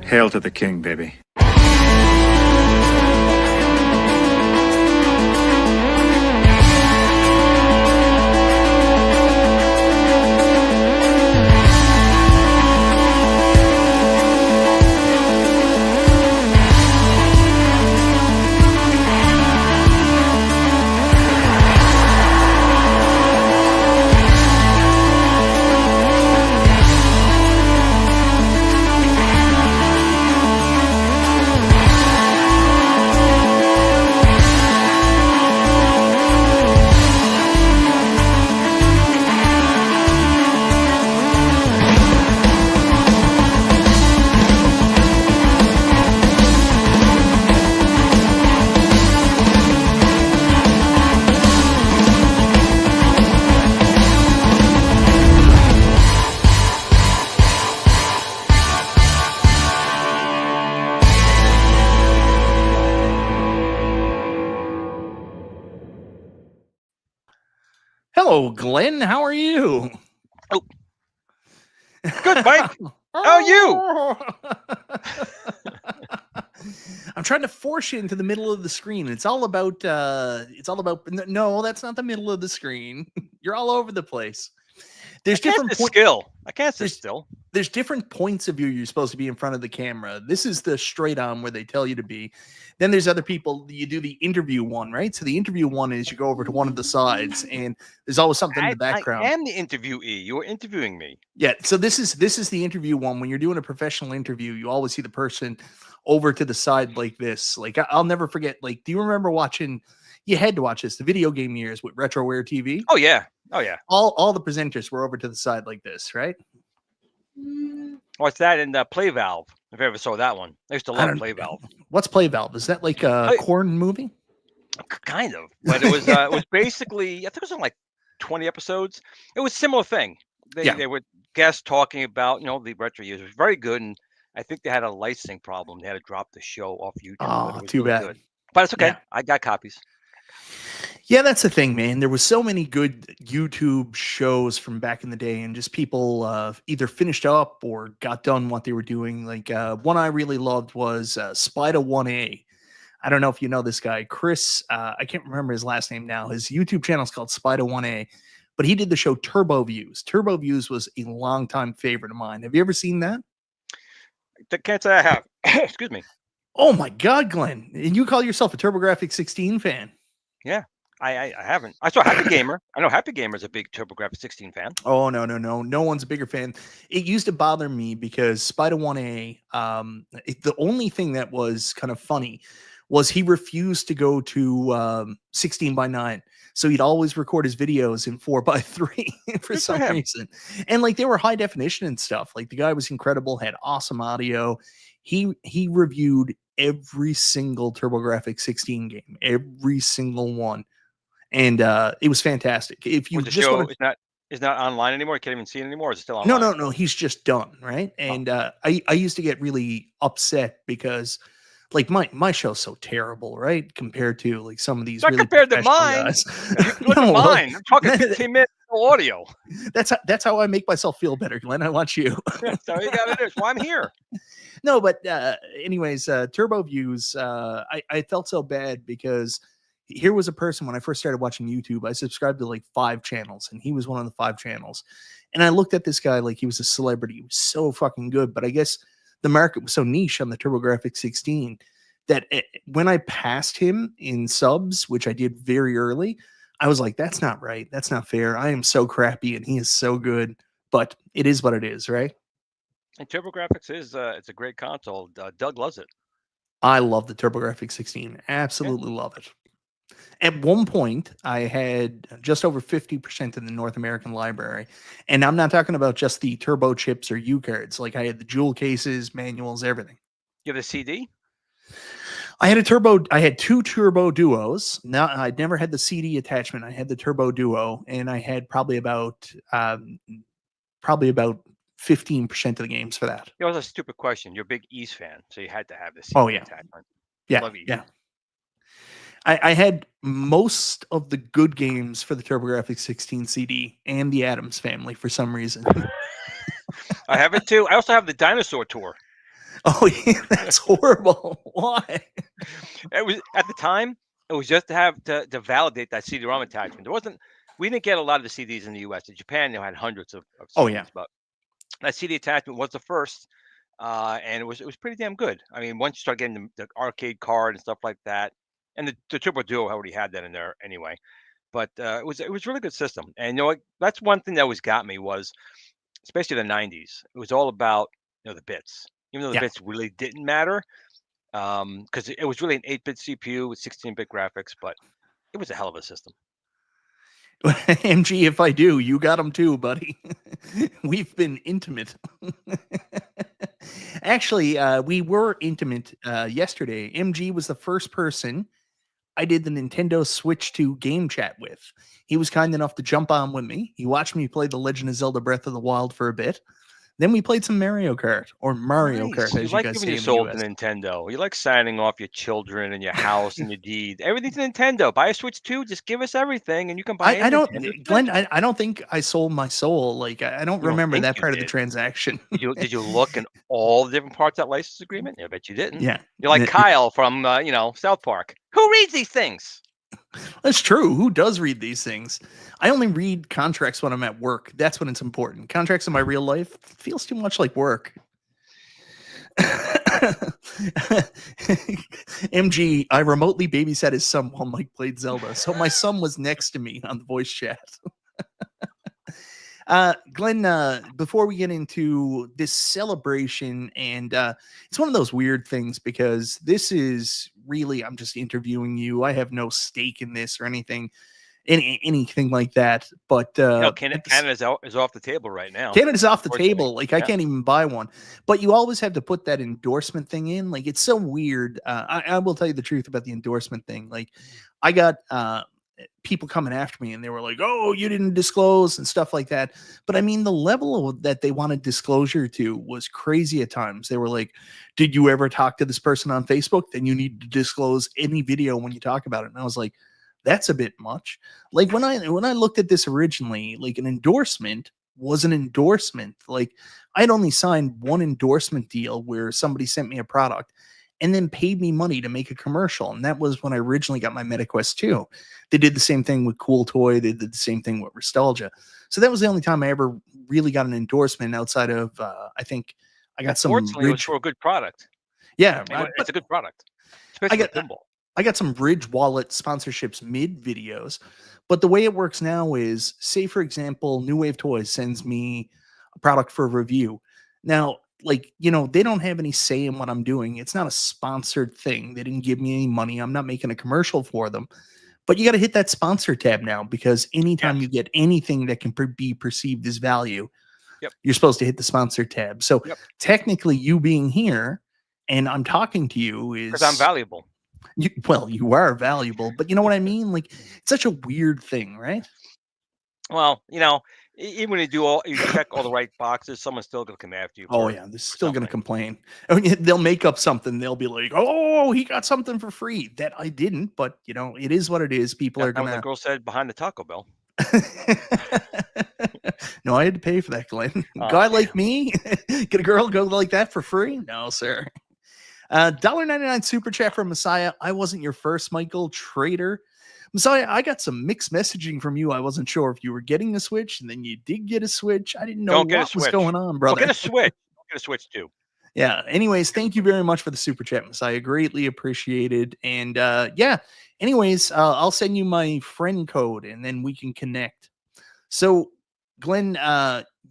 Hail to the king, baby. Hello, Glenn. How are you? Oh, good, Mike. How are you? I'm trying to force you into the middle of the screen. It's all about. No, that's not the middle of the screen. You're all over the place. There's different skill. I can't sit still. There's different points of view you're supposed to be in front of the camera. This is the straight on where they tell you to be. Then there's other people. You do the interview one, right? So the interview one is you go over to one of the sides, and there's always something in the background. I am the interviewee. You were interviewing me. Yeah. So this is the interview one. When you're doing a professional interview, you always see the person over to the side like this. Like I'll never forget. Like, do you remember watching? You had to watch this. The video game years with RetroWare TV. Oh yeah. Oh yeah. All the presenters were over to the side like this, right? What's that in the Play Valve? If I ever saw that one, I used to love Play Valve. What's Play Valve? Is that like a corn movie? Kind of, but it was basically, I think it was on like 20 episodes. It was a similar thing. They were guests talking about the retro years. It was very good, and I think they had a licensing problem. They had to drop the show off YouTube. Oh, too bad. Good. But it's okay. Yeah. I got copies. Yeah, that's the thing, man. There was so many good YouTube shows from back in the day, and just people either finished up or got done what they were doing. Like one I really loved was Spider 1A. I don't know if you know this guy, Chris. I can't remember his last name now. His YouTube channel is called Spider 1A, but he did the show Turbo Views. Turbo Views was a longtime favorite of mine. Have you ever seen that? I can't say I have. Excuse me. Oh my God, Glenn! And you call yourself a TurboGrafx 16 fan? Yeah. I haven't. I saw Happy Gamer. I know Happy Gamer is a big TurboGrafx 16 fan. Oh, no. No one's a bigger fan. It used to bother me because Spider 1A, the only thing that was kind of funny was he refused to go to 16:9. So he'd always record his videos in 4:3 for some reason. And like they were high definition and stuff. Like the guy was incredible, had awesome audio. He reviewed every single TurboGrafx 16 game, every single one. And it was fantastic. If you just show is not online anymore, you can't even see it anymore. Is it still online? No. He's just done, right? And I used to get really upset because like my show's so terrible, right? Compared to like some of these. Not really compared to mine. Guys. No, mine. I'm talking 15 minutes audio. That's how I make myself feel better, Glenn. I want you. That's how you got it. Well, I'm here. No, but anyways, Turbo Views. I felt so bad because here was a person when I first started watching YouTube. I subscribed to like 5 channels, and he was one of the 5 channels. And I looked at this guy like he was a celebrity. He was so fucking good. But I guess the market was so niche on the TurboGrafx 16 that when I passed him in subs, which I did very early, I was like, that's not right. That's not fair. I am so crappy, and he is so good. But it is what it is, right? And TurboGrafx is it's a great console. Doug loves it. I love the TurboGrafx 16. Absolutely love it. At one point, I had just over 50% in the North American library. And I'm not talking about just the turbo chips or U cards. Like I had the jewel cases, manuals, everything. You have a CD? I had 2 Turbo Duos. Now I'd never had the CD attachment. I had the Turbo Duo, and I had probably about 15% of the games for that. It was a stupid question. You're a big East fan, so you had to have the CD attachment. Yeah. I had most of the good games for the TurboGrafx 16 CD and the Addams Family for some reason. I have it too. I also have the Dinosaur Tour. Oh, yeah, that's horrible. Why? It was at the time. It was just to have to validate that CD-ROM attachment. There wasn't. We didn't get a lot of the CDs in the U.S. In Japan, they had hundreds of Oh, CDs, yeah. but that CD attachment was the first, and it was pretty damn good. I mean, once you start getting the arcade card and stuff like that, and the Turbo Duo already had that in there anyway. But it was a really good system, and you know what? That's one thing that always got me was, especially the '90s. It was all about the bits, even though the Yeah. bits really didn't matter, because it was really an 8-bit CPU with 16-bit graphics, but it was a hell of a system. MG, if I do, you got them too, buddy. We've been intimate. Actually, we were intimate yesterday. MG was the first person I did the Nintendo Switch 2 game chat with. He was kind enough to jump on with me. He watched me play The Legend of Zelda Breath of the Wild for a bit. Then we played some Mario Kart, or Mario Kart, Nice. You as you like guys giving say your in the soul to US. Nintendo. You like signing off your children and your house and your deed. Everything's Nintendo. Buy a Switch 2, just give us everything, and you can buy a I don't, Nintendo Glenn, Switch. I don't think I sold my soul. Like, I don't You don't remember think that you part of the did. transaction. Did you look in all the different parts of that license agreement? I bet you didn't. Yeah. You're like Kyle from South Park. Who reads these things? That's true. Who does read these things? I only read contracts when I'm at work. That's when it's important. Contracts in my real life feels too much like work. MG, I remotely babysat his son while Mike played Zelda. So my son was next to me on the voice chat. Glenn, before we get into this celebration, and it's one of those weird things because this is really, I'm just interviewing you. I have no stake in this or anything, anything like that. But Canada's is off the table right now. Canada's off the Unfortunately. table. Like, I can't even buy one. But you always have to put that endorsement thing in. Like, it's so weird. I will tell you the truth about the endorsement thing. Like, I got people coming after me and they were like, "Oh, you didn't disclose," and stuff like that. But I mean, the level that they wanted disclosure to was crazy at times. They were like, "Did you ever talk to this person on Facebook? Then you need to disclose any video when you talk about it." And I was like, that's a bit much. Like, when I looked at this originally, like, an endorsement was an endorsement. Like, I'd only signed one endorsement deal where somebody sent me a product and then paid me money to make a commercial. And that was when I originally got my MetaQuest 2. They did the same thing with Cool Toy. They did the same thing with Nostalgia. So that was the only time I ever really got an endorsement outside of, I think I got some. Fortunately, it was for a good product. Yeah. It's a good product, especially with Pinball. I got some Bridge Wallet sponsorships mid videos, but the way it works now is, say, for example, New Wave Toys sends me a product for review. Now, like, they don't have any say in what I'm doing. It's not a sponsored thing. They didn't give me any money. I'm not making a commercial for them. But you got to hit that sponsor tab now, because anytime you get anything that can be perceived as value, you're supposed to hit the sponsor tab. So technically, you being here and I'm talking to you is because I'm valuable. You are valuable, but you know what I mean? Like, it's such a weird thing, right? Well, even when you check all the right boxes, someone's still going to come after you. Oh yeah, they're still going to complain. I mean, they'll make up something. They'll be like, "Oh, he got something for free that I didn't." But it is what it is. People are going to. The girl said behind the Taco Bell. No, I had to pay for that, Glenn. Guy like me, get a girl go like that for free? No, sir. $1.99 super chat from Messiah. I wasn't your first, Michael. Trader. Messiah, I got some mixed messaging from you. I wasn't sure if you were getting a Switch, and then you did get a Switch. I didn't know what was going on, brother. Don't get a Switch. Get a Switch too. Yeah. Anyways, thank you very much for the super chat, Messiah. Greatly appreciated. And yeah. Anyways, I'll send you my friend code, and then we can connect. So, Glenn,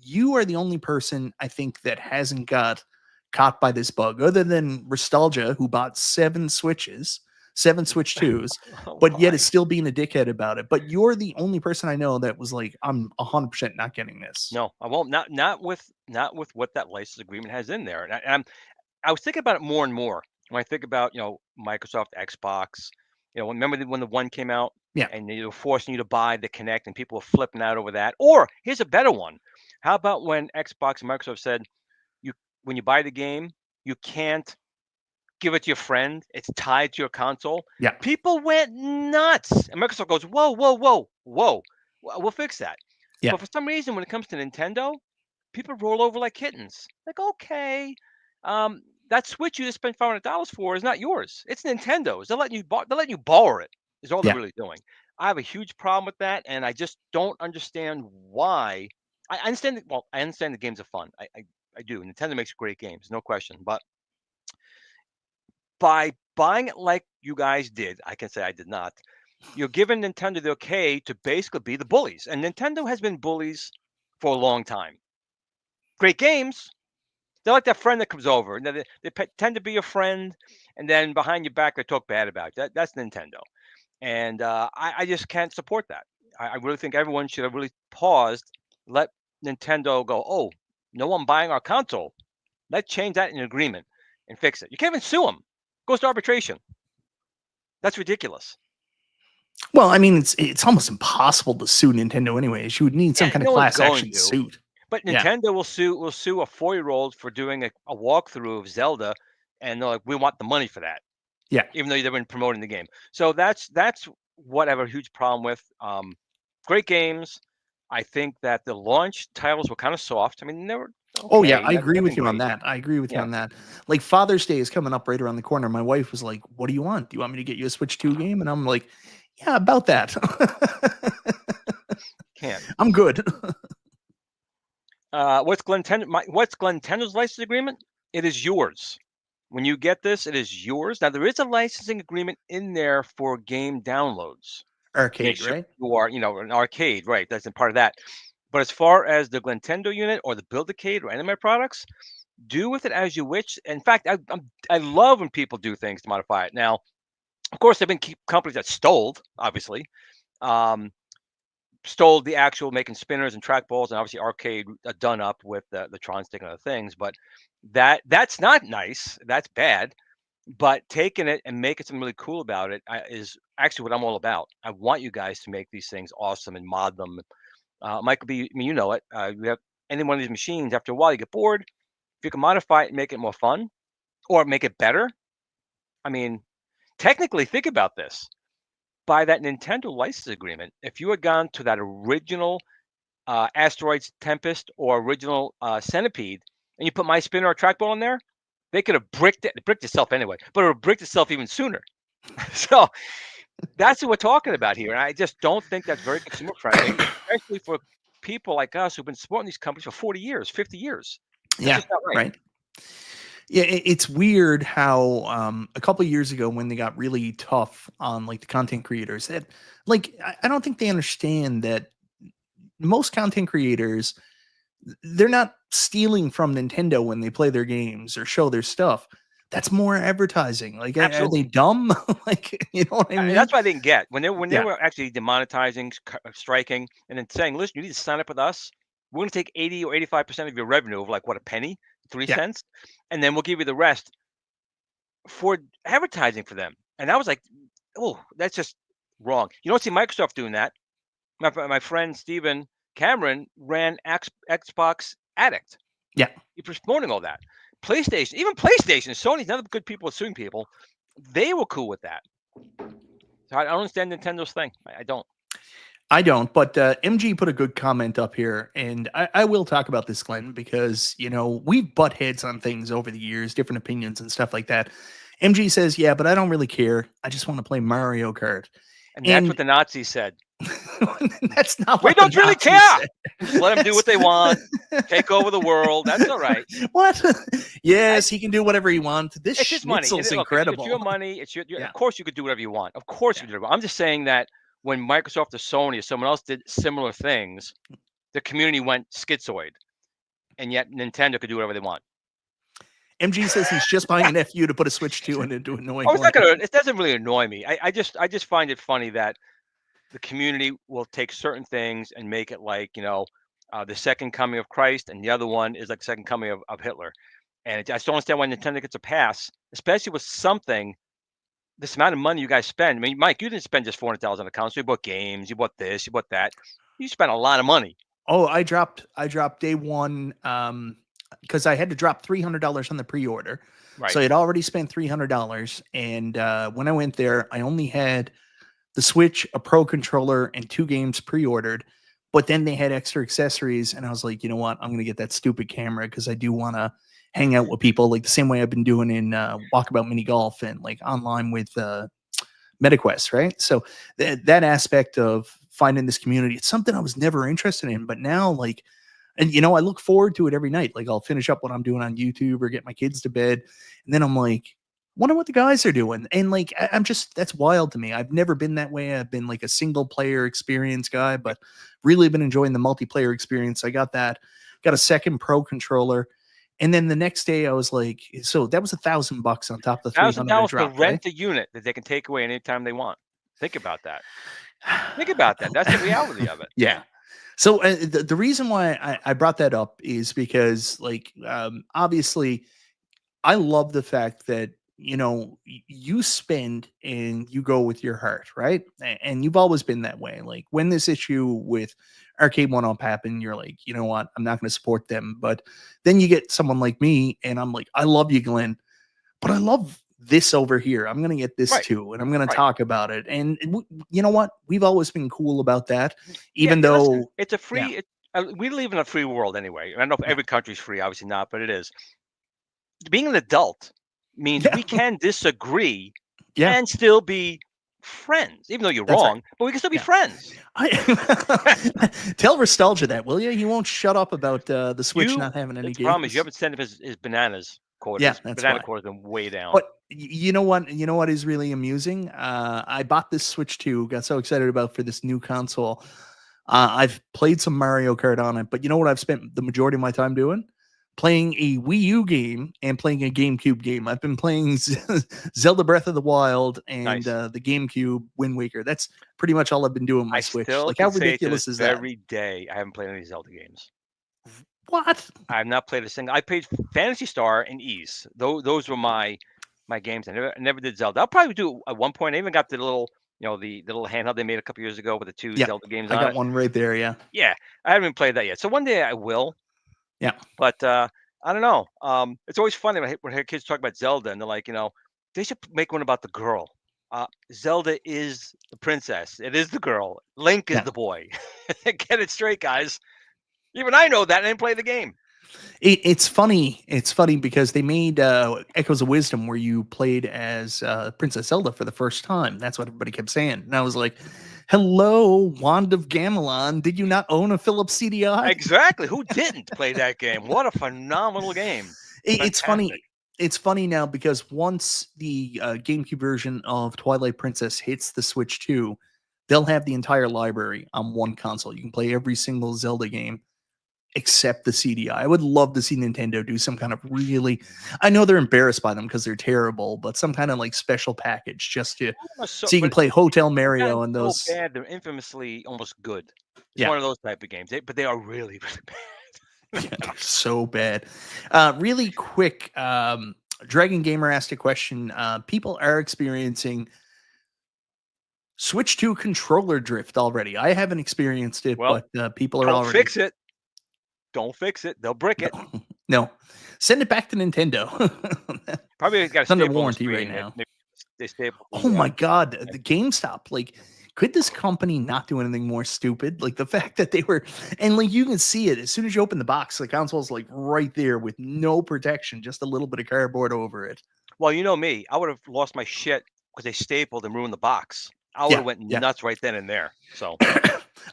you are the only person I think that hasn't got caught by this bug, other than Nostalgia, who bought 7 Switch 2s, but yet is still being a dickhead about it. But you're the only person I know that was like, I'm 100% not getting this. No, I won't. Not with what that license agreement has in there. And I was thinking about it more and more when I think about Microsoft, Xbox. Remember when the One came out? Yeah. And they were forcing you to buy the Kinect, and people were flipping out over that. Or here's a better one. How about when Xbox and Microsoft said, when you buy the game, you can't give it to your friend. It's tied to your console. Yeah. People went nuts. And Microsoft goes, whoa. We'll fix that. Yeah. But for some reason, when it comes to Nintendo, people roll over like kittens. Like, okay. that Switch you just spent $500 for is not yours. It's Nintendo's. They're letting you borrow it. Is all they're really doing. I have a huge problem with that, and I just don't understand why. I understand. Well, I understand the games are fun. I do. Nintendo makes great games, no question. But by buying it like you guys did, I can say I did not. You're giving Nintendo the okay to basically be the bullies, and Nintendo has been bullies for a long time. Great games. They're like that friend that comes over, and they tend to be your friend, and then behind your back they talk bad about you. That's Nintendo, and I just can't support that. I really think everyone should have really paused, let Nintendo go, oh, no one buying our console. Let's change that in an agreement and fix it. You can't even sue them. It goes to arbitration. That's ridiculous. Well, I mean, it's almost impossible to sue Nintendo anyways. You would need some kind of class action suit. But Nintendo will sue a 4-year-old for doing a walkthrough of Zelda, and they're like, we want the money for that. Yeah. Even though they've been promoting the game. So that's what I have a huge problem with. Great games. I think that the launch titles were kind of soft. I mean, they were okay. Oh yeah, I agree with you on that. I agree with you on that. Like Father's Day is coming up right around the corner. My wife was like, "What do you want? Do you want me to get you a Switch 2 game?" And I'm like, "Yeah, about that." Can't. I'm good. What's Glen Tendo's license agreement? It is yours. When you get this, it is yours. Now there is a licensing agreement in there for game downloads. Arcade, right? You are, an arcade, right? That's a part of that. But as far as the Glentendo unit or the Build-A-Cade or any of my products, do with it as you wish. In fact, I love when people do things to modify it. Now, of course, there have been companies that stole, obviously. Stole the actual making spinners and trackballs, and obviously arcade done up with the Tron stick and other things. But that's not nice. That's bad. But taking it and making something really cool about it is actually what I'm all about. I want you guys to make these things awesome and mod them. Michael B, I mean, you know it. You have any one of these machines, after a while you get bored. If you can modify it and make it more fun or make it better, I mean, technically think about this. By that Nintendo license agreement, if you had gone to that original Asteroids Tempest or original Centipede, and you put my spinner or trackball in there, they could have bricked itself anyway, but it would have bricked itself even sooner. So that's what we're talking about here. And I just don't think that's very consumer friendly, especially for people like us who've been supporting these companies for 40 years, 50 years. That's just not right. Yeah, it's weird how a couple of years ago when they got really tough on like the content creators, that like I don't think they understand that most content creators, they're not stealing from Nintendo when they play their games or show their stuff. That's more advertising. Like, are they dumb? Like, you know what I mean? That's what I didn't get when they were actually demonetizing, striking, and then saying, "Listen, you need to sign up with us. We're going to take 80 or 85% of your revenue of like what, a penny, 3 cents, and then we'll give you the rest for advertising for them." And I was like, "Oh, that's just wrong." You don't see Microsoft doing that. My friend Steven Cameron ran Xbox Addict. Yeah, he's promoting all that. PlayStation, even PlayStation, Sony's not good people at suing people. They were cool with that. So I don't understand Nintendo's thing. I don't. But MG put a good comment up here, and I will talk about this, Glenn, because, you know, we've butt heads on things over the years, different opinions and stuff like that. MG says, yeah, but I don't really care. I just want to play Mario Kart. And that's what the Nazis said. That's not what we don't really care. Just let them do what they want. Take over the world. That's all right. What? Yes, he can do whatever he wants. This it's just money. Schnitzel's incredible. It's your money. It's your Of course you could do whatever you want. Of course you could do it. I'm just saying that when Microsoft or Sony or someone else did similar things, the community went schizoid, and yet Nintendo could do whatever they want. MG says he's just buying an FU to put a Switch 2 in and do annoying. It doesn't really annoy me. I just find it funny that the community will take certain things and make it like, you know, the second coming of Christ, and the other one is like the second coming of Hitler. And I just don't understand why Nintendo gets a pass, especially with something, this amount of money you guys spend. I mean, Mike, you didn't spend just $400 on a console. You bought games, you bought this, you bought that. You spent a lot of money. Oh, I dropped day one because I had to drop $300 on the pre-order. Right. So I'd already spent $300. And when I went there, I only had the Switch, a Pro controller, and 2 games pre-ordered. But then they had extra accessories, and I was like, you know what? I'm gonna get that stupid camera because I do want to hang out with people like the same way I've been doing in Walkabout Mini Golf and like online with MetaQuest, right? So that aspect of finding this community, it's something I was never interested in, but now like, and I look forward to it every night. Like I'll finish up what I'm doing on YouTube or get my kids to bed, and then I'm like, wonder what the guys are doing. And like, I'm just, that's wild to me. I've never been that way. I've been like a single player experience guy, but really been enjoying the multiplayer experience. I got a second pro controller. And then the next day I was like, so that was $1,000 on top of the $300 drop, to rent right? a unit that they can take away anytime they want. Think about that. Think about that. That's the reality of it. Yeah. So the reason why I brought that up is because like, obviously I love the fact that, you spend and you go with your heart, right? And you've always been that way. Like when this issue with Arcade One Up happened, you're like, you know what? I'm not going to support them. But then you get someone like me, and I'm like, I love you, Glenn, but I love this over here. I'm going to get this too, and I'm going to talk about it. And you know what? We've always been cool about that, even though listen, it's a free. We live in a free world anyway. I don't know if every country's free, obviously not, but it is. Being an adult means we can disagree and still be friends, even though you're wrong, but we can still be friends. Tell Nostalgia that, will you? He won't shut up about the Switch not having any games. The problem is you haven't sent him his bananas quarters. Yeah, that's banana quarters are way down. But you know what? You know what is really amusing? I bought this Switch 2, got so excited about for this new console. I've played some Mario Kart on it, but you know what I've spent the majority of my time doing? Playing a Wii U game and playing a GameCube game. I've been playing Zelda Breath of the Wild and the GameCube Wind Waker. That's pretty much all I've been doing on my Switch. Like, how ridiculous is that? Every day I haven't played any Zelda games. What? I have not played a single. I played Phantasy Star and Ys. Those were my games. I never did Zelda. I'll probably do at one point. I even got the little, the little handheld they made a couple years ago with the two Zelda games on it. I got one right there. Yeah. Yeah. I haven't played that yet. So one day I will. Yeah. But I don't know. It's always funny when I hear kids talk about Zelda and they're like, they should make one about the girl. Zelda is the princess. It is the girl. Link is the boy. Get it straight, guys. Even I know that and I didn't play the game. It's funny. It's funny because they made Echoes of Wisdom where you played as Princess Zelda for the first time. That's what everybody kept saying. And I was like, hello, Wand of Gamelon. Did you not own a Philips CDI? Exactly. Who didn't play that game? What a phenomenal game. It's funny. It's funny now because once the GameCube version of Twilight Princess hits the Switch 2, they'll have the entire library on one console. You can play every single Zelda game except the CDI. I would love to see Nintendo do some kind of really, I know they're embarrassed by them because they're terrible, but some kind of like special package just to so you can play Hotel Mario and those. So bad, they're infamously almost good. It's one of those type of games, but they are really, really bad. Yeah, they're so bad. Really quick, Dragon Gamer asked a question. People are experiencing Switch 2 controller drift already. I haven't experienced it, but people are already. Fix it. Don't fix it. They'll brick it. No. Send it back to Nintendo. Probably got under warranty right now. They stable. Oh my God. The GameStop. Like, could this company not do anything more stupid? Like the fact that they were, and like you can see it as soon as you open the box, the console's like right there with no protection, just a little bit of cardboard over it. Well, you know me. I would have lost my shit because they stapled and ruined the box. I would have went nuts right then and there. So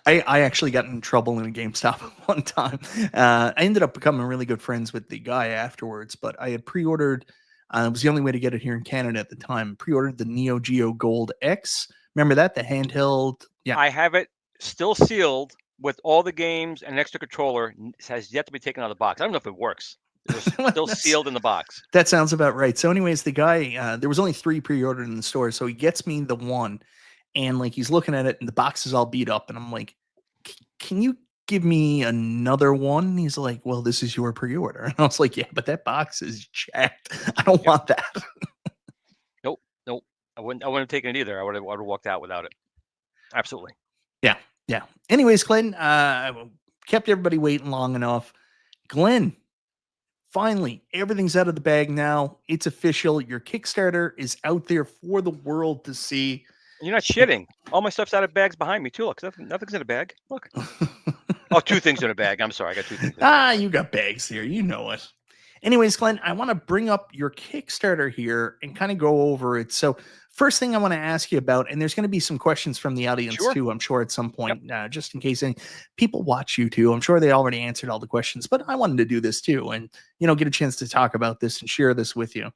I actually got in trouble in a GameStop one time. I ended up becoming really good friends with the guy afterwards, but I had pre-ordered, it was the only way to get it here in Canada at the time, pre-ordered the Neo Geo Gold X. Remember that? The handheld? Yeah. I have it still sealed with all the games and an extra controller. It has yet to be taken out of the box. I don't know if it works. It's still sealed in the box. That sounds about right. So anyways, the guy, there was only 3 pre-ordered in the store, so he gets me the one. And like he's looking at it and the box is all beat up. And I'm like, can you give me another one? And he's like, well, this is your pre-order. And I was like, yeah, but that box is jacked. I don't want that. Nope. I wouldn't have taken it either. I would have walked out without it. Absolutely. Yeah. Anyways, Glenn, kept everybody waiting long enough. Glenn, finally, everything's out of the bag now. It's official. Your Kickstarter is out there for the world to see. You're not shitting. All my stuff's out of bags behind me too. Look, nothing's in a bag. Look. Oh, 2 things in a bag. I'm sorry, I got 2 things in a bag. You got bags here. You know it. Anyways, Glenn, I want to bring up your Kickstarter here and kind of go over it. So, first thing I want to ask you about, and there's going to be some questions from the audience Sure. too, I'm sure at some Yep. point, just in case any people watch you too. I'm sure they already answered all the questions, but I wanted to do this too and, get a chance to talk about this and share this with you.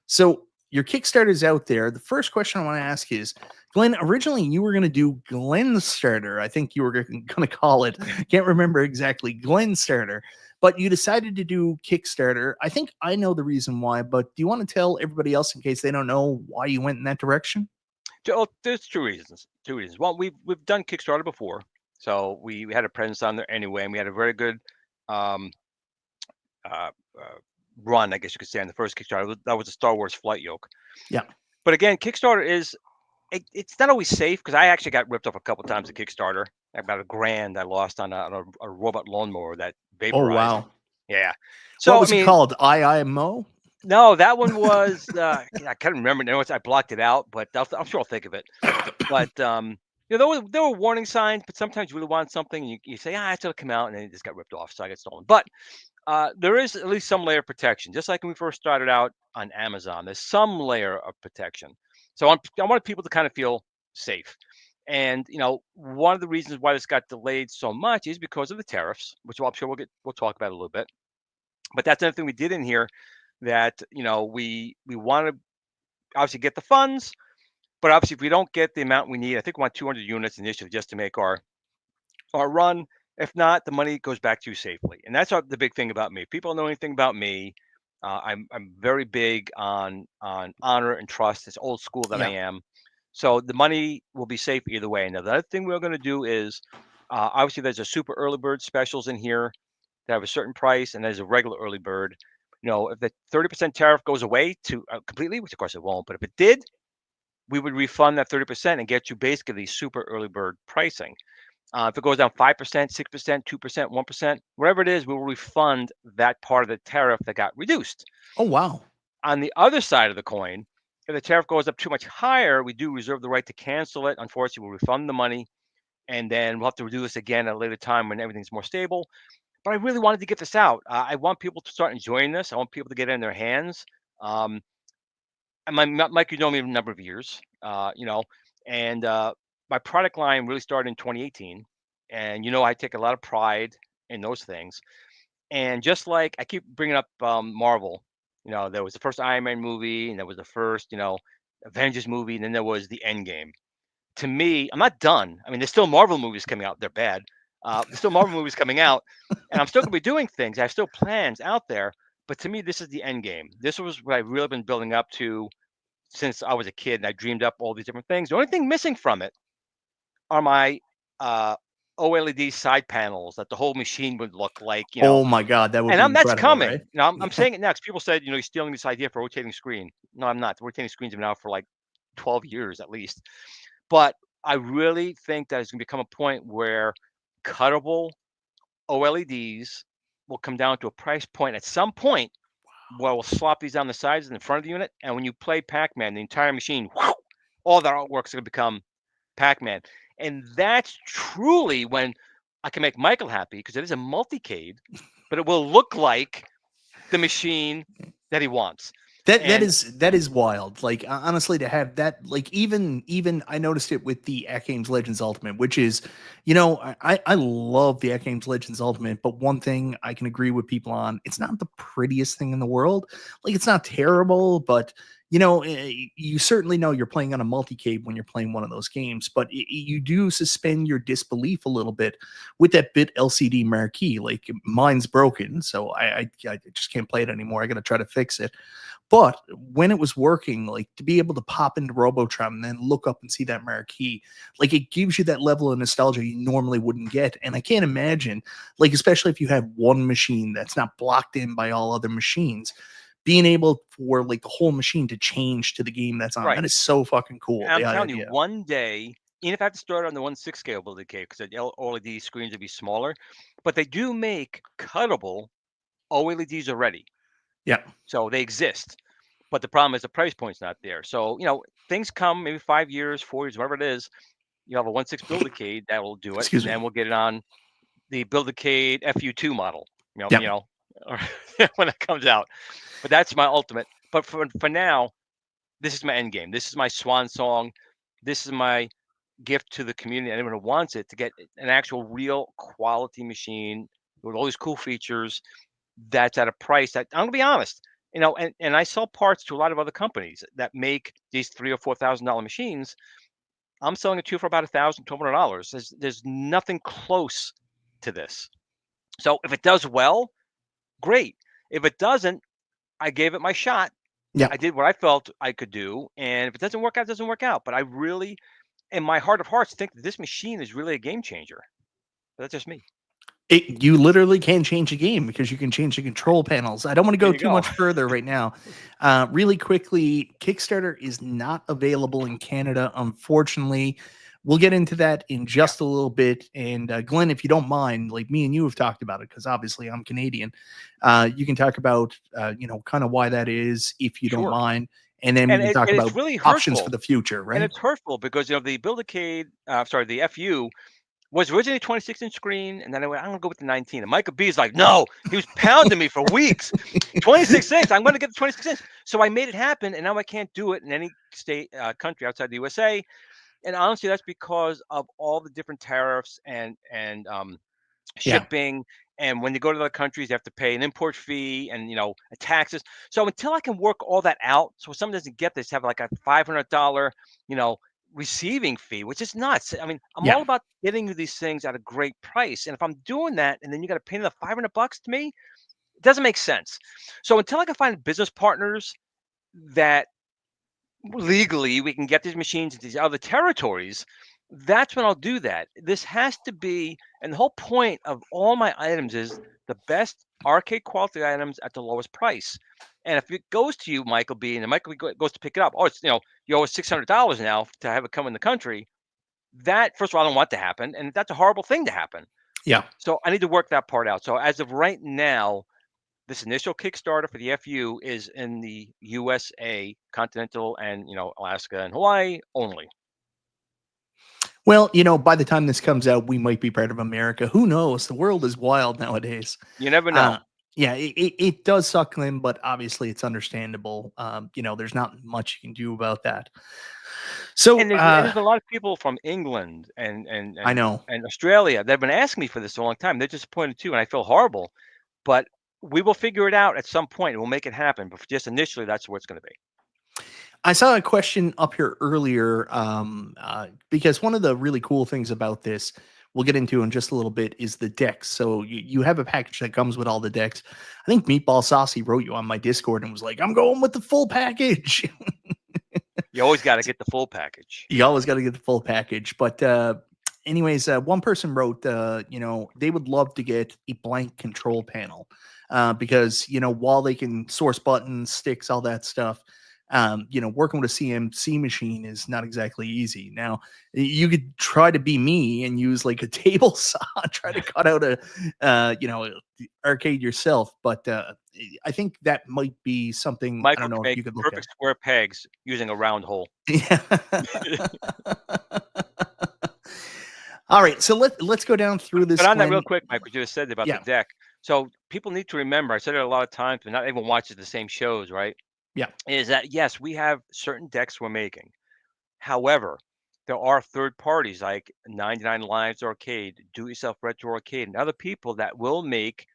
So, your Kickstarter's out there. The first question I want to ask is, Glenn, originally you were going to do Glenn Starter. I think you were going to call it. Can't remember exactly. Glenn Starter. But you decided to do Kickstarter. I think I know the reason why, but do you want to tell everybody else in case they don't know why you went in that direction? There's 2 reasons. 2 reasons. One, we've done Kickstarter before, so we had a presence on there anyway, and we had a very good um, uh, run, I guess you could say, on the first Kickstarter. That was a Star Wars flight yoke. Yeah. But again, Kickstarter is it's not always safe because I actually got ripped off a couple times at Kickstarter. About $1,000 I lost on a robot lawnmower that vaporized. Oh wow. Yeah. So what was it called? IIMO? No, that one was I can't remember now. I blocked it out, but I'm sure I'll think of it. But there were warning signs, but sometimes you really want something, and you say, it's gonna come out, and then it just got ripped off, so I got stolen. But there is at least some layer of protection, just like when we first started out on Amazon. There's some layer of protection, so I wanted people to kind of feel safe. And one of the reasons why this got delayed so much is because of the tariffs, which I'm sure we'll talk about a little bit. But that's another thing we did in here that we want to obviously get the funds, but obviously if we don't get the amount we need, I think we want 200 units initially just to make our run. If not, the money goes back to you safely, and that's the big thing about me. If people don't know anything about me, I'm very big on honor and trust. It's old school that I am. So the money will be safe either way. Now the other thing we're going to do is obviously there's a super early bird specials in here that have a certain price, and there's a regular early bird. If the 30% tariff goes away to completely, which of course it won't, but if it did, we would refund that 30% and get you basically super early bird pricing. If it goes down 5%, 6%, 2%, 1%, whatever it is, we will refund that part of the tariff that got reduced. Oh, wow. On the other side of the coin, if the tariff goes up too much higher, we do reserve the right to cancel it. Unfortunately, we'll refund the money, and then we'll have to do this again at a later time when everything's more stable. But I really wanted to get this out. I want people to start enjoying this. I want people to get it in their hands. And Mike, you know me a number of years, and my product line really started in 2018. And, I take a lot of pride in those things. And just like I keep bringing up Marvel, there was the first Iron Man movie, and there was the first, Avengers movie, and then there was the Endgame. To me, I'm not done. I mean, there's still Marvel movies coming out. They're bad. There's still Marvel movies coming out, and I'm still going to be doing things. I have still plans out there. But to me, this is the end game. This was what I've really been building up to since I was a kid, and I dreamed up all these different things. The only thing missing from it are my OLED side panels that the whole machine would look like. Oh my God, that would be incredible, that's coming. Right? I'm saying it next. People said, you're stealing this idea for rotating screen. No, I'm not. The rotating screens have been out for like 12 years at least. But I really think that it's going to become a point where cuttable OLEDs will come down to a price point at some point where we'll slop these on the sides and in front of the unit. And when you play Pac-Man, the entire machine, all that artwork's going to become Pac-Man. And that's truly when I can make Michael happy, because it is a Multicade, but it will look like the machine that he wants. That is wild. Like, honestly, to have that, like, even I noticed it with the At Games Legends Ultimate, which is, I love the At Games Legends Ultimate, but one thing I can agree with people on, it's not the prettiest thing in the world. Like, it's not terrible, but you certainly know you're playing on a Multicade when you're playing one of those games, but you do suspend your disbelief a little bit with that bit LCD marquee. Like, mine's broken, so I just can't play it anymore. I got to try to fix it. But when it was working, like, to be able to pop into Robotron and then look up and see that marquee, like, it gives you that level of nostalgia you normally wouldn't get. And I can't imagine, like, especially if you have one machine that's not blocked in by all other machines, being able for, like, the whole machine to change to the game that's on. Right. That is so fucking cool. And I'm telling you, one day, even if I have to start on the 1/6 scale Build-A-Cade, because the OLED screens would be smaller, but they do make cuttable OLEDs already. Yeah. So they exist. But the problem is the price point's not there. So, things come maybe 5 years, 4 years, whatever it is. You have a 1.6 Build-A-Cade that will do it, Excuse and me. then we'll get it on the Build-A-Cade FU2 model. Yeah. Or when it comes out. But that's my ultimate. But for now, this is my end game. This is my swan song. This is my gift to the community, anyone who wants it, to get an actual real quality machine with all these cool features that's at a price that, I'm gonna be honest, and I sell parts to a lot of other companies that make these $3,000 or $4,000 machines. I'm selling it to you for about $1,000, $1,200. There's nothing close to this. So if it does well, great. If it doesn't, I gave it my shot. Yeah. I did what I felt I could do, and if it doesn't work out, it doesn't work out. But I really, in my heart of hearts, think that this machine is really a game changer. But that's just me. You literally can change the game because you can change the control panels. I don't want to There go you too go. much further right now. Really quickly, Kickstarter is not available in Canada, unfortunately. We'll get into that in just a little bit. And Glenn, if you don't mind, like me and you have talked about it, because obviously I'm Canadian. You can talk about, kind of why that is, if you don't Sure. mind. And then we And can talk it's about really options for hurtful. the future, And right? it's hurtful because, the Build-A-Cade, the FU was originally 26-inch screen, and then I went, I'm gonna go with the 19. And Michael B is like, no, he was pounding me for weeks. 26-inch, I'm gonna get the 26-inch. So I made it happen, and now I can't do it in any state, country outside the USA. And honestly, that's because of all the different tariffs and Yeah. shipping. And when you go to other countries, you have to pay an import fee and taxes. So until I can work all that out, so if someone doesn't get this, have like a $500 receiving fee, which is nuts. I mean, I'm Yeah. all about getting you these things at a great price. And if I'm doing that, and then you got to pay the $500 to me, it doesn't make sense. So until I can find business partners that legally we can get these machines into these other territories, that's when I'll do that. This has to be, and the whole point of all my items is the best arcade quality items at the lowest price. And if it goes to you, Michael B, and Michael B goes to pick it up, oh, it's you owe us $600 now to have it come in the country. That, first of all, I don't want to happen, and that's a horrible thing to happen. Yeah. So I need to work that part out. So as of right now, this initial Kickstarter for the FU is in the USA, continental, and Alaska and Hawaii only. Well, by the time this comes out, we might be part of America. Who knows? The world is wild nowadays. You never Uh, know. yeah, it does suck, Glenn, but obviously it's understandable. There's not much you can do about that. So And there's a lot of people from England and and I and know. and Australia that have been asking me for this for a long time. They're disappointed too, and I feel horrible. But we will figure it out at some point, and we'll make it happen. But just initially, that's where it's going to be. I saw a question up here earlier because one of the really cool things about this, we'll get into in just a little bit, is the decks. So you have a package that comes with all the decks. I think Meatball Saucy wrote you on my Discord and was like, I'm going with the full package. You always got to get the full package. You always got to get the full package. But anyways, one person wrote, they would love to get a blank control panel because, while they can source buttons, sticks, all that stuff, working with a CNC machine is not exactly easy. Now, you could try to be me and use like a table saw, try to cut out arcade yourself. But I think that might be something, I Michael don't can know if make you could look at. perfect square pegs using a round hole. Yeah. All right, so let's go down through this. But on that real Glenn. quick, Mike, what you just said about the Yeah. deck. So people need to remember, I said it a lot of times, but not everyone watches the same shows, right? Yeah. Is that, yes, we have certain decks we're making. However, there are third parties like 99 Lives Arcade, Do It Yourself Retro Arcade, and other people that will make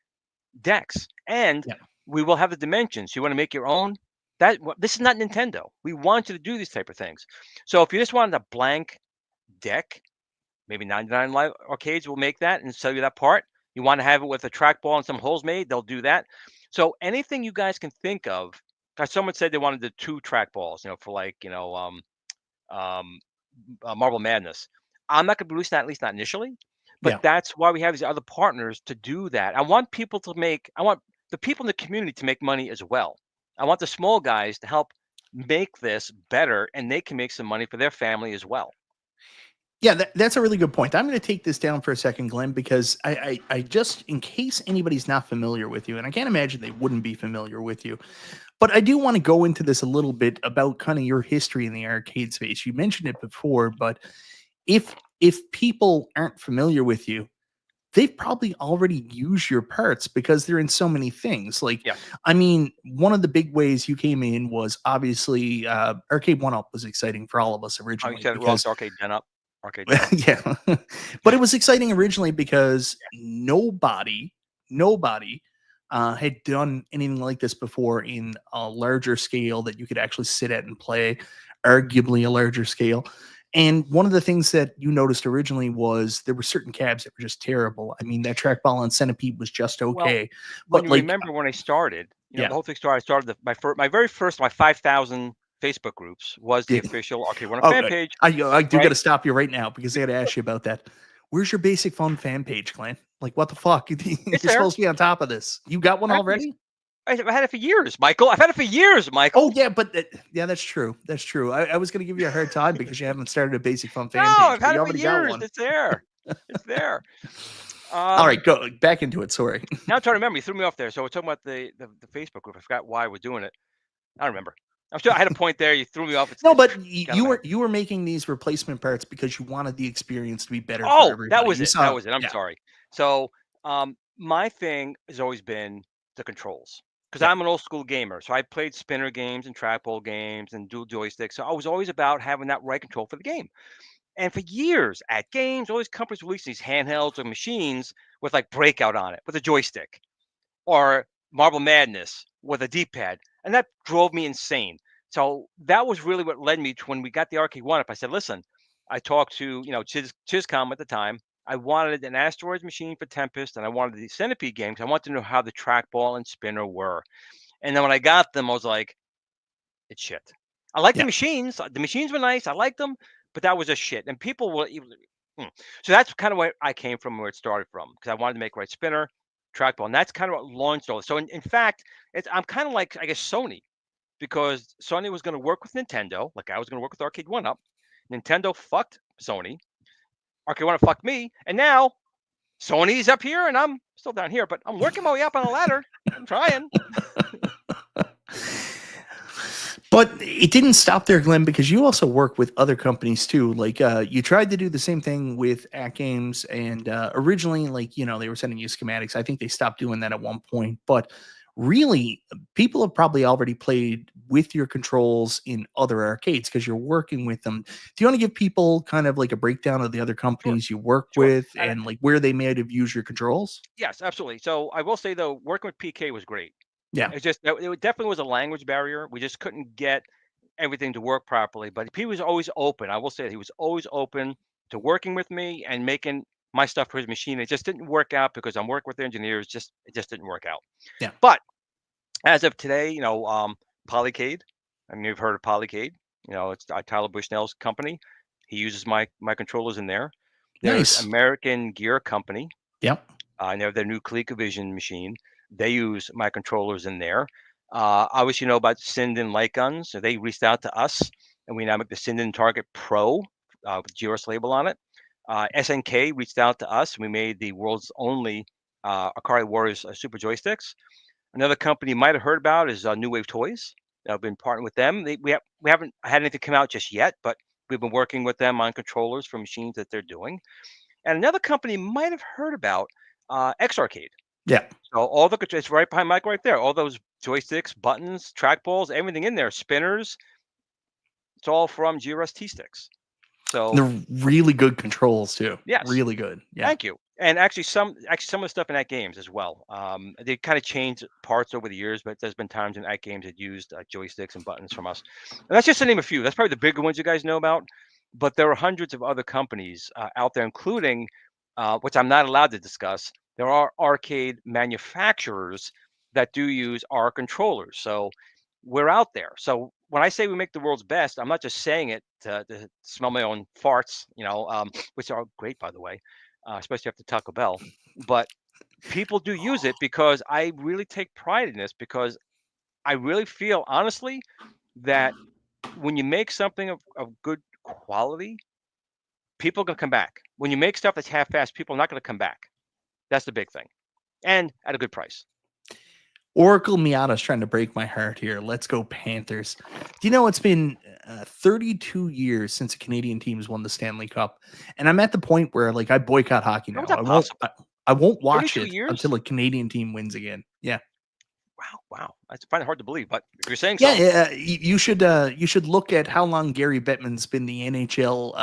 decks. And Yeah. we will have the dimensions. You want to make your own? This is not Nintendo. We want you to do these type of things. So if you just wanted a blank deck, maybe 99 Live Arcades will make that and sell you that part. You want to have it with a trackball and some holes made, they'll do that. So anything you guys can think of. Someone said they wanted the 2 trackballs, for like, um, Marble Madness. I'm not going to release that, at least not initially. But Yeah. that's why we have these other partners to do that. I want the people in the community to make money as well. I want the small guys to help make this better, and they can make some money for their family as well. Yeah, that's a really good point. I'm going to take this down for a second, Glenn, because I just, in case anybody's not familiar with you, and I can't imagine they wouldn't be familiar with you, but I do want to go into this a little bit about kind of your history in the arcade space. You mentioned it before, but if people aren't familiar with you, they've probably already used your parts because they're in so many things. Like, Yes. I mean, one of the big ways you came in was obviously Arcade One Up was exciting for all of us Oh, you originally said it wrong. It's because Arcade Den Up. Arcade Den Up. yeah, but it was exciting originally because nobody had done anything like this before in a larger scale that you could actually sit at and play, arguably a larger scale. And one of the things that you noticed originally was there were certain cabs that were just terrible. I mean, that trackball on Centipede was just Well, okay, when but you like, remember when I started, yeah, the whole thing started. I started my very first, my 5,000 Facebook groups was the yeah. official Arcade One Up Oh, fan page, I do got right? to stop you right now because I got to ask you about that. Where's your basic fun fan page, Glenn? Like, what the fuck? You're It's there. supposed to be on top of this. You got one Actually, already? I've had it for years, Michael. I've had it for years, Oh Michael. yeah, but yeah, that's true. That's true. I was going to give you a hard time because you haven't started a basic fun No, fan page, I've but had you it for already got years. one. It's there. It's there. All right, go back into it. Sorry. Now I'm trying to remember. You threw me off there. So we're talking about the Facebook group. I forgot why we're doing it. I don't remember. I'm sure I had a point there. You threw me off. No, It's but got out of my head. you were making these replacement parts because you wanted the experience to be better for Oh, that everybody. was You it. That saw, was it. I'm yeah, sorry. So, my thing has always been the controls because yeah, I'm an old school gamer. So I played spinner games and trackball games and dual joysticks. So I was always about having that right control for the game. And for years at games, all these companies released these handhelds or machines with like Breakout on it with a joystick or Marble Madness with a D-pad, and that drove me insane. So that was really what led me to when we got the Arcade One Up. I said, "Listen," I talked to Chiscom at the time. I wanted an Asteroids machine for Tempest, and I wanted the Centipede games. I wanted to know how the trackball and spinner were. And then when I got them, I was like, "It's shit." I like the yeah. machines. The machines were nice. I liked them, but that was a shit. And people will even. So that's kind of where I came from, where it started from, because I wanted to make right spinner, trackball, and that's kind of what launched all this. So in fact, I'm kind of like I guess Sony, because Sony was going to work with Nintendo, like I was going to work with Arcade One Up. Nintendo fucked Sony. Arcade One Up fucked me, and now Sony's up here and I'm still down here, but I'm working my way up on the ladder. I'm trying. But it didn't stop there, Glenn, because you also work with other companies too. Like you tried to do the same thing with At Games, and originally, like they were sending you schematics. I think they stopped doing that at one point. But really, people have probably already played with your controls in other arcades because you're working with them. Do you want to give people kind of like a breakdown of the other Sure, companies you work sure. with And and like where they may have used your controls? yes, absolutely. So I will say though, working with PK was great. Yeah, It's just it definitely was a language barrier. We just couldn't get everything to work properly. But he was always open. I will say that he was always open to working with me and making my stuff for his machine. It just didn't work out because I'm working with engineers. It just didn't work out. yeah, But as of today, Polycade. I mean, you've heard of Polycade. It's Tyler Bushnell's company. He uses my controllers in there. There's nice. American Gear Company. Yep, I know their new ColecoVision machine. They use my controllers in there. Obviously, you know about Sinden light guns. So they reached out to us, and we now make the Sinden Target Pro with GRS label on it. SNK reached out to us. And we made the world's only Akari Warriors Super Joysticks. Another company you might have heard about is New Wave Toys. I've been partnering with them. We haven't had anything come out just yet, but we've been working with them on controllers for machines that they're doing. And another company you might have heard about, X Arcade. yeah. So all the it's right behind Mike right there. All those joysticks, buttons, trackballs, everything in there, spinners. It's all from GRS T sticks. So They're really good controls too. yes, Really good. Yeah. thank you. And actually, some of the stuff in that games as well. They kind of changed parts over the years, but there's been times in that games that used joysticks and buttons from us. And that's just to name a few. That's probably the bigger ones you guys know about. But there are hundreds of other companies out there, including which I'm not allowed to discuss. There are arcade manufacturers that do use our controllers. So we're out there. So when I say we make the world's best, I'm not just saying it to smell my own farts, which are great, by the way, especially after Taco Bell. But people do use it because I really take pride in this because I really feel, honestly, that when you make something of good quality, people are going to come back. When you make stuff that's half-assed, people are not going to come back. That's the big thing. And at a good price. Oracle Miata's trying to break my heart here. Let's go Panthers. Do you know it's been 32 years since a Canadian team has won the Stanley Cup, and I'm at the point where like I boycott hockey now. How is that possible? I won't watch 32 it years? until a Canadian team wins again. Yeah. Wow. I find it hard to believe, but if you're saying Yeah, so. yeah, you should look at how long Gary Bettman's been the NHL,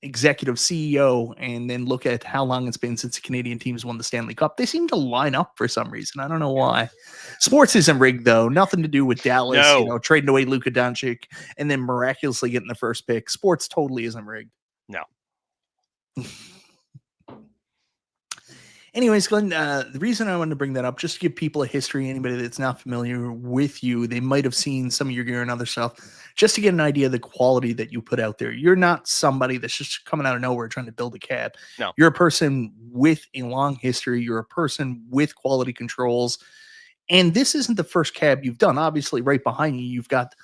executive CEO, and then look at how long it's been since the Canadian teams won the Stanley Cup. They seem to line up for some reason. I don't know why. Sports isn't rigged though. Nothing to do with Dallas, No. Trading away Luka Doncic and then miraculously getting the first pick. Sports totally isn't rigged. No. Anyways, Glenn, the reason I wanted to bring that up, just to give people a history, anybody that's not familiar with you, they might have seen some of your gear and other stuff, just to get an idea of the quality that you put out there. You're not somebody that's just coming out of nowhere trying to build a cab. No. You're a person with a long history. You're a person with quality controls. And this isn't the first cab you've done. Obviously, right behind you, you've got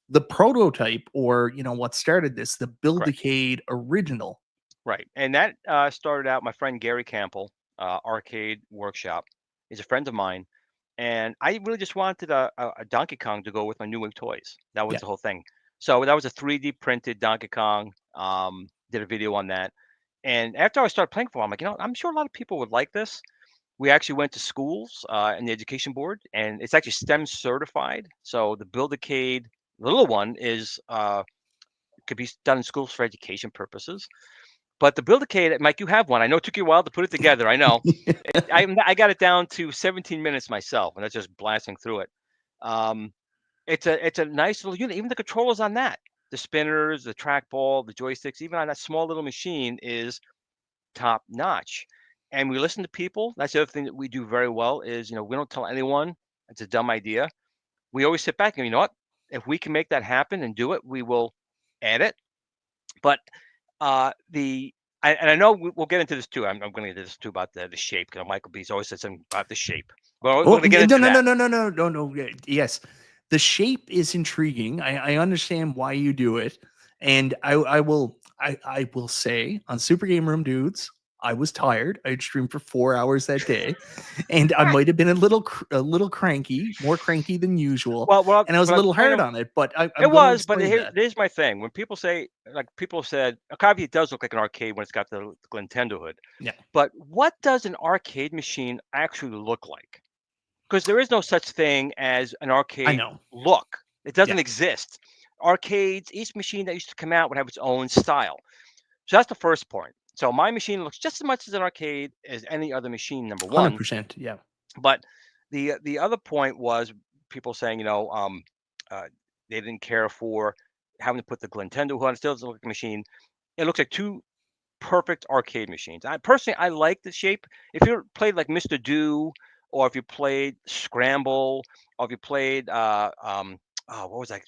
the prototype, or, what started this, the Build-A-Cade original. Right. And that started out, my friend Gary Campbell, Arcade Workshop, is a friend of mine, and I really just wanted a Donkey Kong to go with my New Wave toys. That was the whole thing. So that was a 3D printed Donkey Kong. Did a video on that, and after I started playing for a while, I'm like, I'm sure a lot of people would like this. We actually went to schools and the education board, and it's actually STEM certified. So the Build-A-Cade, the little one, is could be done in schools for education purposes. But the Build-A-Cade, Mike, you have one. I know it took you a while to put it together. I know. I got it down to 17 minutes myself, and that's just blasting through it. It's a nice little unit. Even the controllers on that, the spinners, the trackball, the joysticks, even on that small little machine is top notch. And we listen to people. That's the other thing that we do very well is, we don't tell anyone it's a dumb idea. We always sit back and you know what? If we can make that happen and do it, we will add it. But I know we'll get into this too. I'm going to get into this too about the shape, because Michael B's always said something about the shape. Well, we're going to get into that. No. Yes, the shape is intriguing. I understand why you do it, and I will say on Super Game Room Dudes, I was tired. I streamed for 4 hours that day, and I might have been a little cranky, more cranky than usual. Well, and I was a little hard on it, but but here's my thing. When people say, like people said, obviously it does look like an arcade when it's got the Nintendo hood. Yeah. But what does an arcade machine actually look like? Because there is no such thing as an arcade look. It doesn't exist. Arcades, each machine that used to come out would have its own style. So that's the first point. So my machine looks just as much as an arcade as any other machine, number one. 100%, yeah. But the other point was people saying, they didn't care for having to put the Nintendo hood on. It still doesn't look like a machine. It looks like two perfect arcade machines. I like the shape. If you played like Mr. Do, or if you played Scramble, or if you played what was that?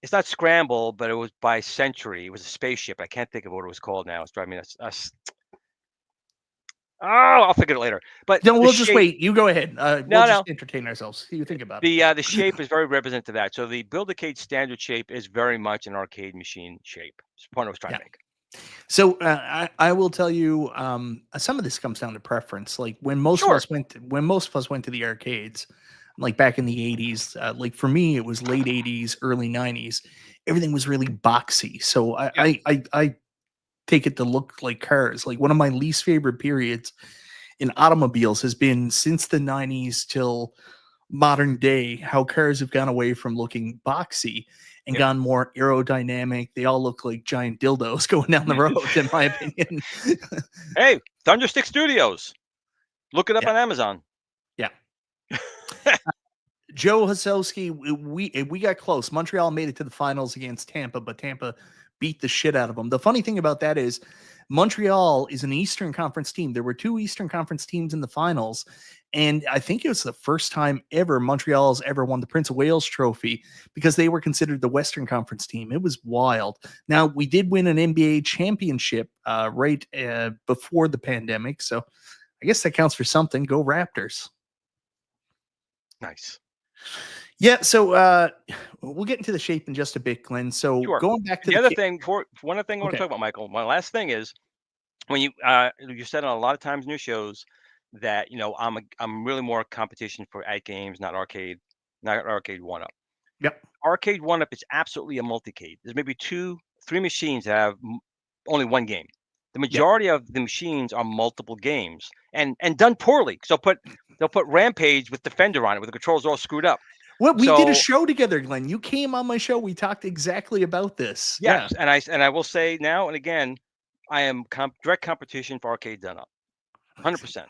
It's not Scramble, but it was by Century. It was a spaceship. I can't think of what it was called now. It's driving me nuts. I'll figure it later. But no, we'll just wait. You go ahead. We'll just entertain ourselves. You think about it. The shape is very representative of that. So the Build-A-Cade standard shape is very much an arcade machine shape. That's the point I was trying to make. So I will tell you, some of this comes down to preference. Like when most of us went to the arcades, like back in the 80s, like for me, it was late 80s, early 90s. Everything was really boxy. So I take it to look like cars. Like one of my least favorite periods in automobiles has been since the 90s till modern day, how cars have gone away from looking boxy and gone more aerodynamic. They all look like giant dildos going down the road, in my opinion. Hey, Thunderstick Studios. Look it up on Amazon. Yeah. Joe Hasowski, we got close. Montreal made it to the finals against Tampa, but Tampa beat the shit out of them. The funny thing about that is Montreal is an Eastern Conference team. There were two Eastern Conference teams in the finals, and I think it was the first time ever Montreal's ever won the Prince of Wales trophy because they were considered the Western Conference team. It was wild. Now, we did win an NBA championship right before the pandemic, so I guess that counts for something. Go Raptors. Nice. Yeah, so we'll get into the shape in just a bit, Glenn. So Sure. going back to The other thing, one other thing I want to okay, talk about, Michael. My last thing is when you said on a lot of times in your shows that I'm really more competition for at games, not arcade, not arcade one up. yep, Arcade one up is absolutely a multicade. There's maybe 3 machines that have only one game. The yep. majority of the machines are multiple games and done poorly. So they'll put Rampage with Defender on it, where the controls are all screwed up. Well, we did a So show together, Glenn. You came on my show. We talked exactly about this. Yeah. yes, and I will say now and again, I am direct competition for arcade done up, 100%.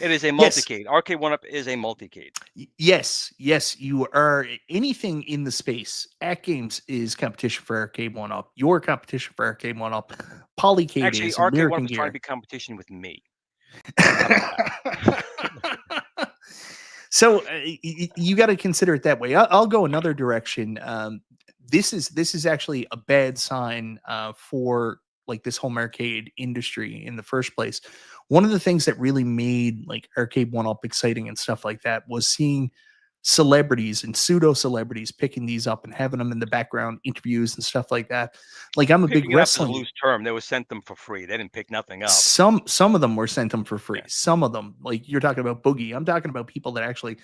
It is a Yes. multicade. Arcade one up is a multicade. Yes. Yes. You are anything in the space. At Games is competition for Arcade One Up. Your competition for Arcade One Up. Polycade Actually, is arcade one up American is trying to Gear. be competition with me. How about that? So you got to consider it that way. I'll go another direction. This is actually a bad sign for like this whole arcade industry in the first place. One of the things that really made like Arcade One Up exciting and stuff like that was seeing celebrities and pseudo celebrities picking these up and having them in the background interviews and stuff like that. Like I'm a big Picking it up is a wrestling. loose term. They were sent them for free. They didn't pick nothing up. Some of them were sent them for free. Yeah. Some of them, like you're talking about Boogie, I'm talking about people that actually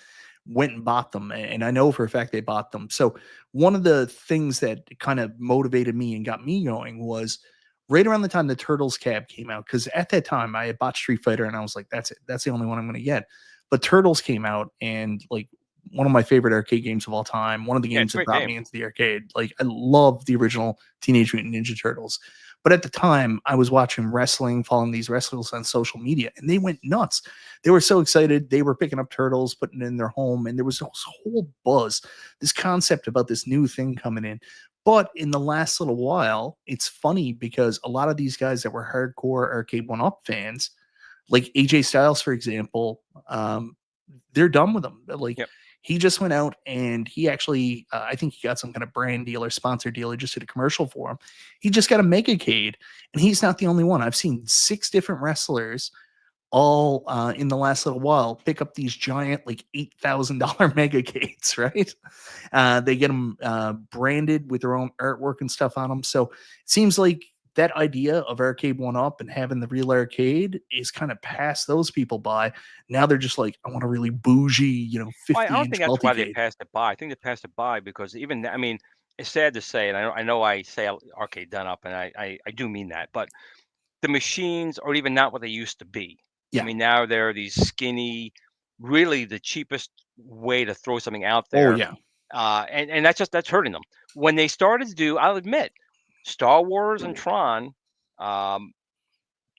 went and bought them, and I know for a fact they bought them. So one of the things that kind of motivated me and got me going was right around the time the Turtles cab came out, because at that time I had bought Street Fighter and I was like, that's it, that's the only one I'm going to get. But Turtles came out, and like one of my favorite arcade games of all time, one of the Yeah, games it's a that great brought game. me into the arcade. Like I love the original Teenage Mutant Ninja Turtles. But at the time, I was watching wrestling, following these wrestlers on social media, and they went nuts. They were so excited. They were picking up turtles, putting it in their home, and there was this whole buzz, this concept about this new thing coming in. But in the last little while, it's funny because a lot of these guys that were hardcore Arcade One Up fans, like AJ Styles, for example, they're done with them. Like Yep. he just went out and he actually, I think he got some kind of brand deal or sponsor deal. He just did a commercial for him. He just got a Megacade, and he's not the only one. I've seen 6 different wrestlers all in the last little while pick up these giant like $8,000 Megacades, right? They get them branded with their own artwork and stuff on them. So it seems like that idea of Arcade One Up and having the real arcade is kind of passed those people by. Now they're just like, I want a really bougie, Well, I 50 don't inch think that's why they multicade. passed it by. I think they passed it by because even I mean, it's sad to say, and I know I say arcade done up, and I do mean that, but the machines are even not what they used to be. I Yeah. mean, now they're these skinny, really the cheapest way to throw something out Oh, there, yeah. and that's hurting them. When they started to do, I'll admit, Star Wars and Tron, um,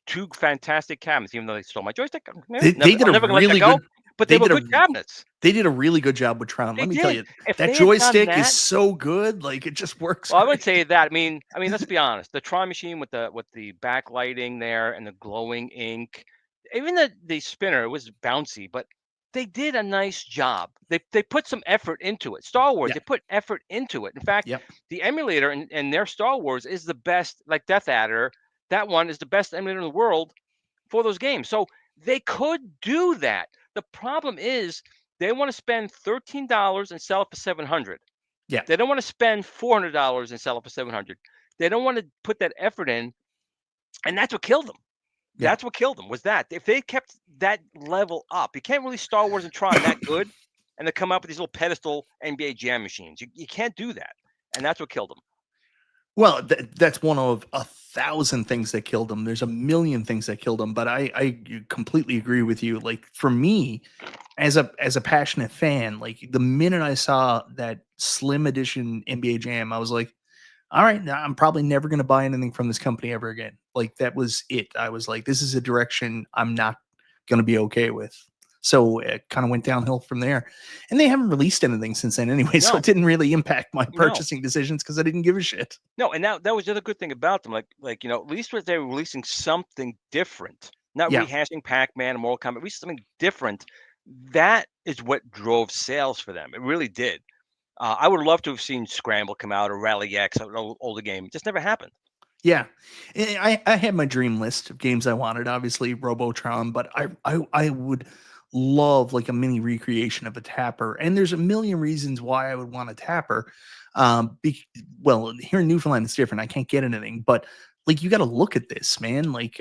2 fantastic cabinets, even though they stole my joystick. They did I'm a never gonna let that really go. good But they they were did a good cabinets. they did a really good job with Tron. They Let me tell did. you, If that they had done joystick is that, so good. Like it just works well, I would great. say that. I mean, let's be honest. The Tron machine with the backlighting there and the glowing ink, even the spinner was bouncy, but they did a nice job. They put some effort into it. Star Wars, Yeah. they put effort into it. In fact, Yep. the emulator in their Star Wars is the best, like Death Adder. That one is the best emulator in the world for those games. So they could do that. The problem is they want to spend $13 and sell it for 700. Yeah. They don't want to spend $400 and sell it for 700. They don't want to put that effort in, and that's what killed them. Yeah. That's what killed them was that if they kept that level up, you can't really Star Wars and Tron that good, and they come up with these little pedestal NBA Jam machines. You can't do that, and that's what killed them. Well, that's one of 1,000 things that killed him. There's a million things that killed him, but I completely agree with you. Like for me, as a passionate fan, like the minute I saw that slim edition NBA Jam, I was like, all right, now I'm probably never going to buy anything from this company ever again. Like that was it. I was like, this is a direction I'm not going to be okay with. So it kind of went downhill from there. And they haven't released anything since then anyway. So No, it didn't really impact my no, purchasing decisions because I didn't give a shit. no, and that was the other good thing about them. Like at least they were releasing something different, not Yeah. rehashing Pac-Man and Mortal Kombat. At least something different. That is what drove sales for them. It really did. I would love to have seen Scramble come out or Rally X, an older game. It just never happened. Yeah. I had my dream list of games I wanted, obviously Robotron, but I would love like a mini recreation of a tapper. And there's a million reasons why I would want a tapper. Well, here in Newfoundland, it's different. I can't get anything, but like you got to look at this, man. Like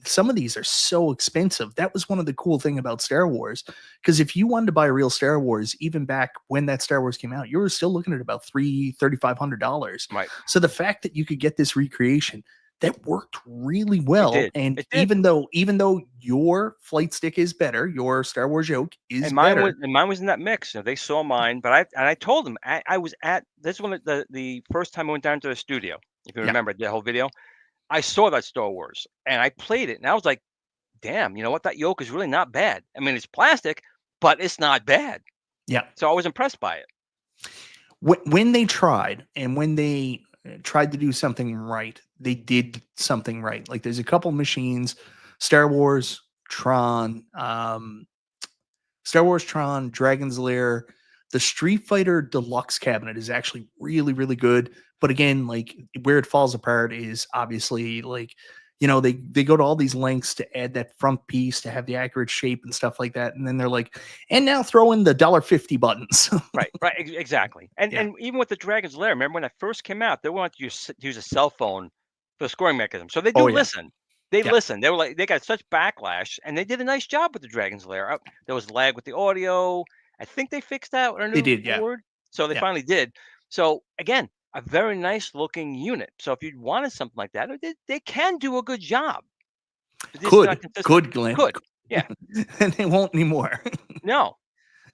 some of these are so expensive. That was one of the cool thing about Star Wars, because if you wanted to buy a real Star Wars, even back when that Star Wars came out, you were still looking at about $3,500. Right. So the fact that you could get this recreation that worked really well, It and did. even though your flight stick is better, your Star Wars yoke is And better. mine was in that mix. They saw mine, but I told them I was at this one the first time I went down to the studio. If you remember the whole video, I saw that Star Wars and I played it, and I was like, "Damn, you know what? That yoke is really not bad. I mean, it's plastic, but it's not bad." Yeah. So I was impressed by it. When they tried, and when they tried to do something right, they did something right. Like there's a couple machines, Star Wars, Tron, Dragon's Lair. The Street Fighter Deluxe cabinet is actually really, really good. But again, like where it falls apart is obviously like, they go to all these lengths to add that front piece to have the accurate shape and stuff like that. And then they're like, and now throw in the $1.50 buttons. Right, exactly. And even with the Dragon's Lair, remember when that first came out, they wanted to use a cell phone for the scoring mechanism. So they do listen. They listen. They were like, they got such backlash, and they did a nice job with the Dragon's Lair. There was lag with the audio. I think they fixed that with a They new did, yeah. board. So they finally did. So again, a very nice looking unit. So if you wanted something like that, they can do a good job. Good, Glenn. Could, yeah. And they won't anymore. No,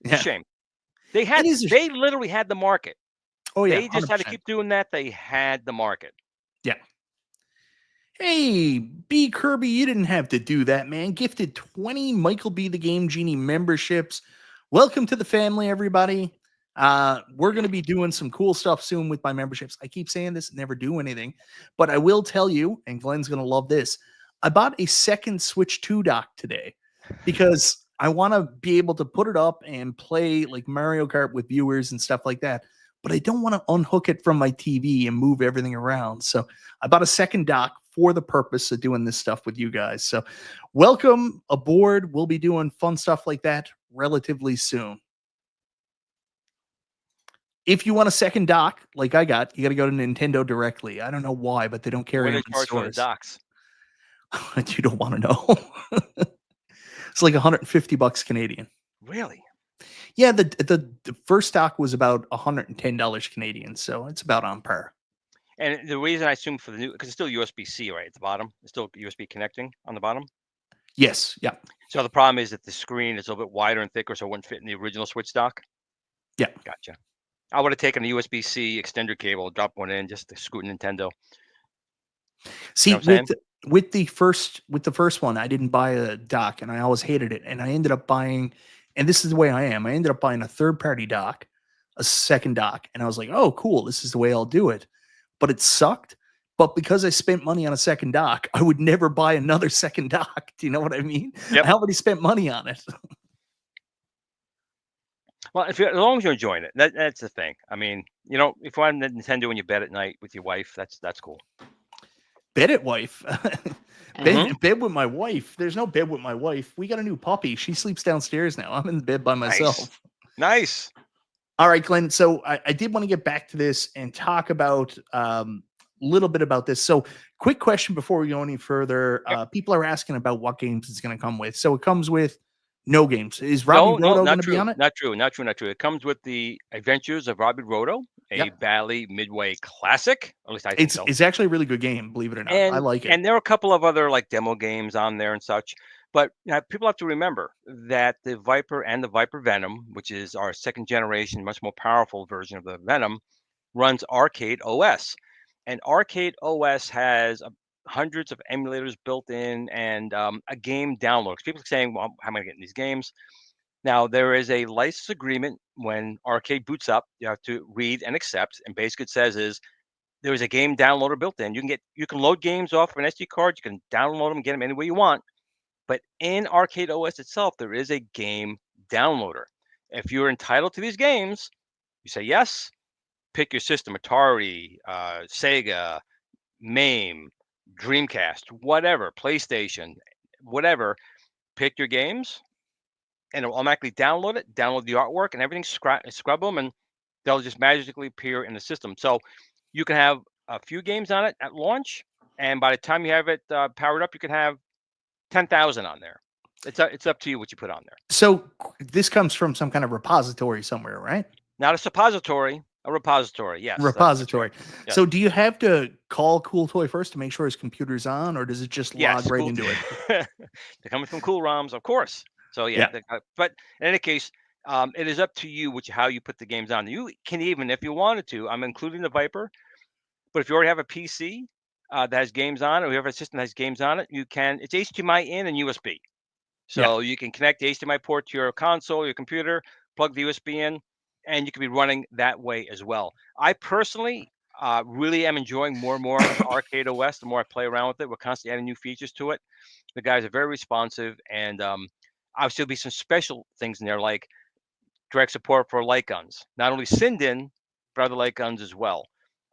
it's a shame. They literally had the market. Oh yeah, they just 100%. had to keep doing that. They had the market. Yeah. Hey, B Kirby, you didn't have to do that, man. Gifted 20 Michael B. the Game Genie memberships. Welcome to the family, everybody. We're going to be doing some cool stuff soon with my memberships. I keep saying this, never do anything, but I will tell you, and Glenn's going to love this. I bought a second Switch 2 dock today because I want to be able to put it up and play like Mario Kart with viewers and stuff like that. But I don't want to unhook it from my TV and move everything around. So I bought a second dock for the purpose of doing this stuff with you guys. So welcome aboard. We'll be doing fun stuff like that relatively soon. If you want a second dock, like I got, you got to go to Nintendo directly. I don't know why, but they don't carry them in stores. For the docks? You don't want to know. It's like $150 Canadian. Really? Yeah, the first stock was about $110 Canadian, so it's about on par. And the reason I assume for the new, because it's still USB-C right at the bottom, it's still USB connecting on the bottom. Yes, yeah. So the problem is that the screen is a little bit wider and thicker, so it wouldn't fit in the original Switch dock. Yeah, gotcha. I would have taken a USB-C extender cable, drop one in, just to scoot Nintendo. See, you know with the first one, I didn't buy a dock, and I always hated it, and I ended up buying. And this is the way I am. I ended up buying a third-party dock, a second dock, and I was like, "Oh, cool! This is the way I'll do it." But it sucked. But because I spent money on a second dock, I would never buy another second dock. Do you know what I mean? Yep. I already spent money on it. Well, as long as you're enjoying it, that's the thing. I mean, if you're on Nintendo and you bed at night with your wife, that's cool. Bed at wife. Bed with my wife. There's no bed with my wife. We got a new puppy. She sleeps downstairs now. I'm in the bed by myself. Nice. All right, Glenn. So I did want to get back to this and talk about a little bit about this. So quick question before we go any further. People are asking about what games it's going to come with. So it comes with no games. Is Robbie Roto going to be on it? Not true. It comes with the Adventures of Robbie Roto, a Bally Midway classic. At least I think so. It's actually a really good game, believe it or not. I like it. And there are a couple of other like demo games on there and such. But people have to remember that the Viper and the Viper Venom, which is our second generation, much more powerful version of the Venom, runs Arcade OS. And Arcade OS has hundreds of emulators built in and a game download. People are saying, well, how am I getting these games? Now, there is a license agreement when Arcade boots up. You have to read and accept. And basically it says is there is a game downloader built in. You can load games off of an SD card. You can download them and get them any way you want. But in Arcade OS itself, there is a game downloader. If you're entitled to these games, you say yes, pick your system, Atari, Sega, MAME, Dreamcast, whatever, PlayStation, whatever, pick your games, and it'll automatically download it, download the artwork and everything, scrub them, and they'll just magically appear in the system. So you can have a few games on it at launch, and by the time you have it powered up, you can have 10,000 on there. It's up to you what you put on there. So this comes from some kind of repository somewhere, right? Not a suppository, a repository. Yes. Repository. That's right. Yeah. So do you have to call Cool Toy first to make sure his computer's on, or does it just log right into it? They're coming from Cool ROMs, of course. So yeah. But in any case, it is up to you how you put the games on. You can even, if you wanted to, I'm including the Viper, but if you already have a PC that has games on it, or you have a system that has games on it, you can. It's HDMI in and USB. So you can connect the HDMI port to your console, your computer, plug the USB in, and you can be running that way as well. I personally really am enjoying more and more Arcade OS. The more I play around with it, we're constantly adding new features to it. The guys are very responsive, and obviously there'll be some special things in there, like direct support for light guns. Not only Sinden, but other light guns as well.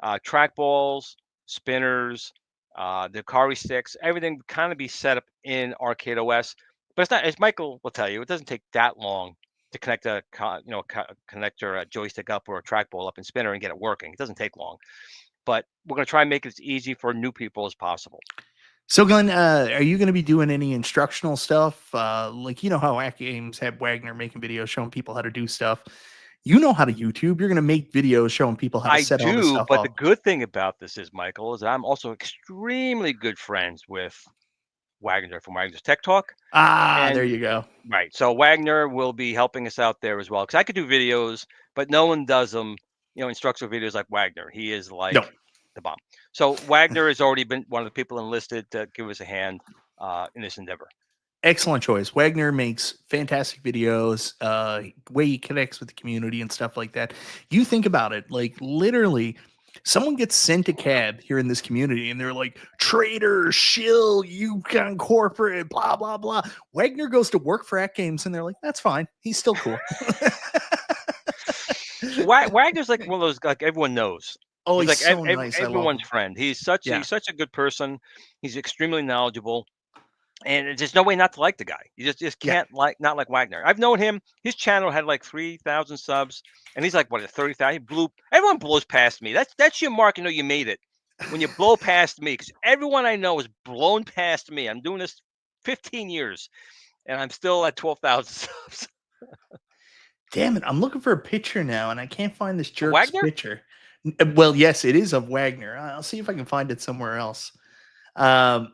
Trackballs, spinners, the Akari sticks, everything kind of be set up in Arcade OS. But it's not, as Michael will tell you, it doesn't take that long to connect a connector, a joystick up or a trackball up in Spinner and get it working. It doesn't take long. But we're going to try and make it as easy for new people as possible. So, Glenn, are you going to be doing any instructional stuff? Like, you know how Hack Games had Wagner making videos showing people how to do stuff. You know how to YouTube. You're going to make videos showing people how to set all this stuff but up. The good thing about this is, Michael, is I'm also extremely good friends with Wagner from Wagner's Tech Talk. There you go. Right. So Wagner will be helping us out there as well, because I could do videos, but no one does them, instructional videos like Wagner. He is like the bomb. So Wagner has already been one of the people enlisted to give us a hand in this endeavor. Excellent choice. Wagner makes fantastic videos, way he connects with the community and stuff like that. You think about it, like literally someone gets sent a cab here in this community and they're like, traitor, shill, Yukon corporate, blah, blah, blah. Wagner goes to work for Hack Games and they're like, that's fine. He's still cool. Wagner's like one of those, like everyone knows. Oh, he's like so nice. Everyone's friend. He's such a good person. He's extremely knowledgeable. And there's no way not to like the guy. You just can't not like Wagner. I've known him. His channel had like 3,000 subs, and he's like, what, 30,000? Everyone blows past me. That's your mark. You made it when you blow past me, because everyone I know is blown past me. I'm doing this 15 years, and I'm still at 12,000 subs. Damn it! I'm looking for a picture now, and I can't find this jerk's Wagner? picture. Well, yes, it is of Wagner. I'll see if I can find it somewhere else. Damn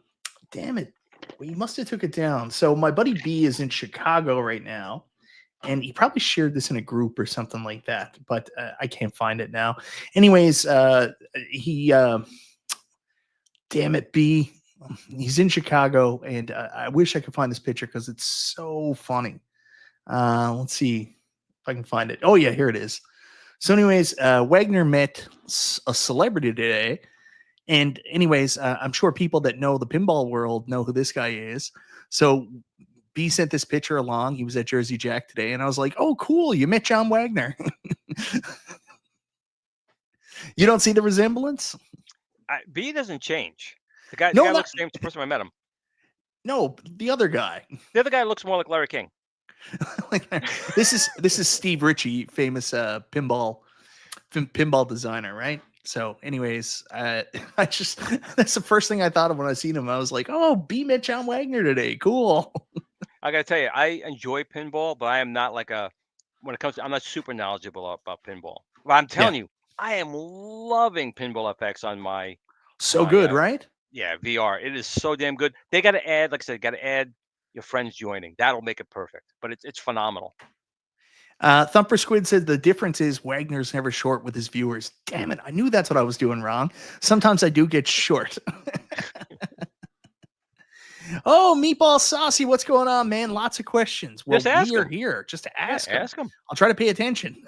it! We must have took it down. So my buddy B is in Chicago right now, and he probably shared this in a group or something like that, but I can't find it now. Anyways, damn it, B, he's in Chicago, and I wish I could find this picture because it's so funny. Let's see if I can find it. Oh yeah, here it is. So anyways, Wagner met a celebrity today. And anyways, I'm sure people that know the pinball world know who this guy is. So B sent this picture along. He was at Jersey Jack today. And I was like, oh, cool. You met John Wagner. You don't see the resemblance? B doesn't change. The guy looks the same the first time I met him. No, the other guy. The other guy looks more like Larry King. This is Steve Ritchie, famous pinball designer, right? So anyways, that's the first thing I thought of when I seen him. I was like, oh, B met John Wagner today. Cool. I got to tell you, I enjoy pinball, but I am not I'm not super knowledgeable about pinball. But I'm telling you, I am loving Pinball FX on my. Good, right? Yeah, VR. It is so damn good. They got to add, like I said, your friends joining. That'll make it perfect. But it's phenomenal. Thumper Squid said the difference is Wagner's never short with his viewers. Damn it. I knew that's what I was doing wrong. Sometimes I do get short. Oh, Meatball Saucy, what's going on, man? Lots of questions. Well, we are here just to ask them. Ask them. I'll try to pay attention.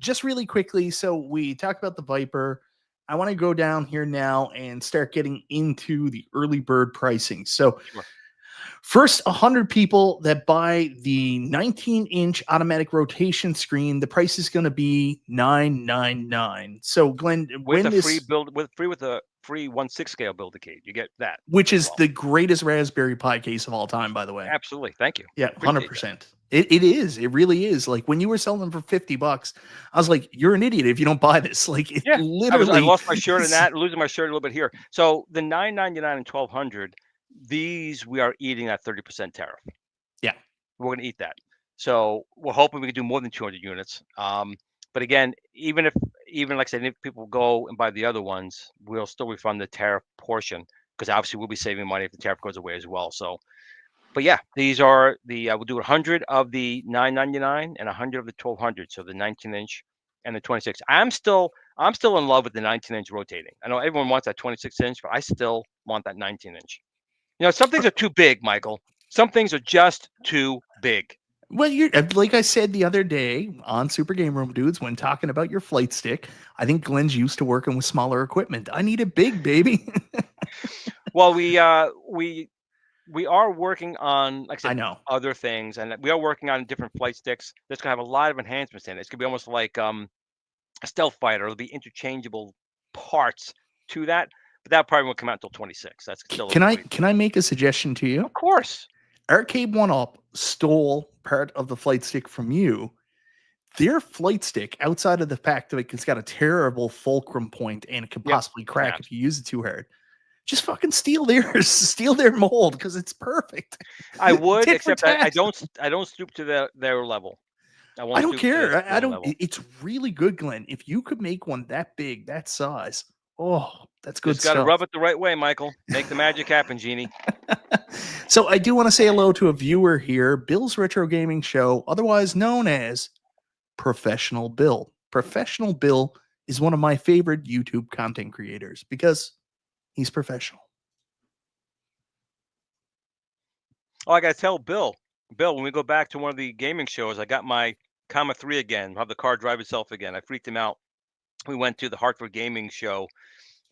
Just really quickly, so we talked about the Viper. I want to go down here now and start getting into the early bird pricing. So first 100 people that buy the 19-inch automatic rotation screen, the price is going to be $999. So Glenn, with the free 1/6 scale Build-A-Cade. You get that, which as is well. the greatest Raspberry Pi case of all time, by the way. Absolutely, thank you. Yeah, Appreciate that. 100%. It is. It really is. Like when you were selling them for $50, I was like, "You're an idiot if you don't buy this." Like it Yeah, I literally. lost my shirt in that, losing my shirt a little bit here. So the 999 and 1200, these we are eating that 30% tariff. Yeah. We're gonna eat that. So we're hoping we can do more than 200 units. But again, even like I said, if people go and buy the other ones, we'll still refund the tariff portion because obviously we'll be saving money if the tariff goes away as well. So, but yeah, these are the we'll do 100 of the 999 and 100 of the 1200. So the 19-inch and the 26. I'm still in love with the 19-inch rotating. I know everyone wants that 26-inch, but I still want that 19-inch. You know, some things are too big, Michael. Some things are just too big. Well, you're like I said the other day on Super Game Room Dudes when talking about your flight stick. I think Glenn's used to working with smaller equipment. I need it big, baby. Well, we are working on, like I I said, know. other things, and we are working on different flight sticks. That's gonna have a lot of enhancements in it. It's gonna be almost like a stealth fighter. It'll be interchangeable parts to that, but that probably won't come out until 26. That's still a little way. Can I make a suggestion to you? Of course. Arcade One Up stole part of the flight stick from you. Their flight stick, outside of the fact that it's got a terrible fulcrum point and it could Yep. possibly crack if you use it too hard, just fucking steal theirs, steal their mold because it's perfect. I would, Tit for except I tat. don't stoop to their level. I won't I don't stoop to care. I their don't. level. It's really good, Glenn. If you could make one that big, that size, oh, that's good Just got to stuff. rub it the right way, Michael. Make the magic happen, Genie. So I do want to say hello to a viewer here, Bill's Retro Gaming Show, otherwise known as Professional Bill. Professional Bill is one of my favorite YouTube content creators because he's professional. Oh, I got to tell Bill, when we go back to one of the gaming shows, I got my Comma 3 again. I'll have the car drive itself again. I freaked him out. We went to the Hartford Gaming Show,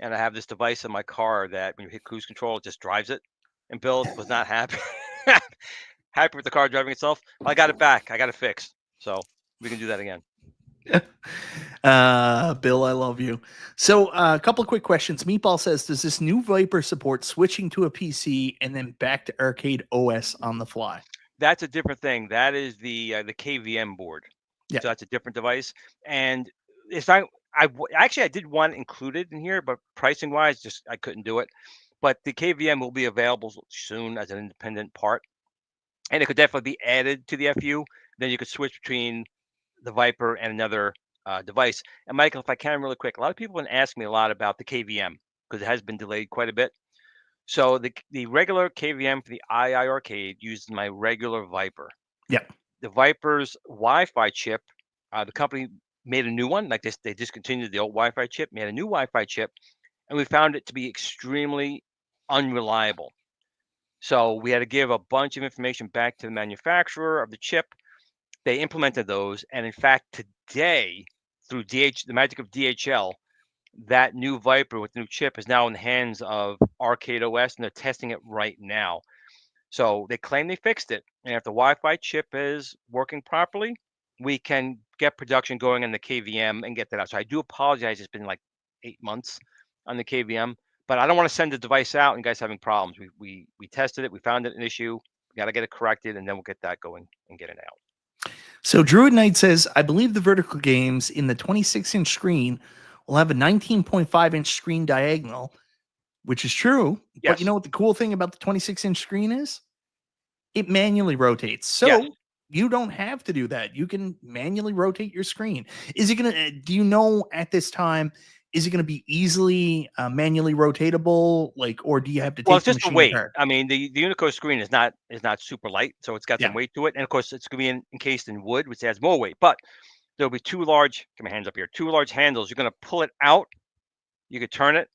and I have this device in my car that when you hit cruise control, it just drives it. And Bill was not happy happy with the car driving itself. I got it back. I got it fixed. So we can do that again. Bill, I love you. So a couple of quick questions. Meatball says, does this new Viper support switching to a PC and then back to Arcade OS on the fly? That's a different thing. That is the KVM board. Yeah. So that's a different device. And it's not, I did one included in here, but pricing wise, just I couldn't do it. But the KVM will be available soon as an independent part. And it could definitely be added to the FU. Then you could switch between the Viper and another device. And Michael, if I can really quick, a lot of people have been asking me a lot about the KVM because it has been delayed quite a bit. So the regular KVM for the II arcade uses my regular Viper. Yeah. The Viper's Wi-Fi chip, the company made a new one. Like this, they discontinued the old Wi-Fi chip, made a new Wi-Fi chip, and we found it to be extremely unreliable. So we had to give a bunch of information back to the manufacturer of the chip. They implemented those, and in fact, today through the magic of DHL, that new Viper with the new chip is now in the hands of Arcade OS, and they're testing it right now. So they claim they fixed it, and if the Wi-Fi chip is working properly, we can get production going on the KVM and get that out. So I do apologize. It's been like 8 months on the KVM, but I don't want to send the device out and you guys having problems. We tested it. We found it an issue. We got to get it corrected, and then we'll get that going and get it out. So Druid Knight says, I believe the vertical games in the 26-inch screen will have a 19.5-inch screen diagonal, which is true. Yes. But you know what the cool thing about the 26-inch screen is? It manually rotates. So Yes. you don't have to do that. You can manually rotate your screen. Is it going to, do you know at this time, is it going to be easily manually rotatable? Like, or do you have to take Well, it's the just the machine weight. apart? I mean, the Unico screen is not super light, so it's got some Yeah. weight to it. And of course, it's going to be encased in wood, which adds more weight. But there'll be two large, get my hands up here, two large handles. You're going to pull it out. You could turn it,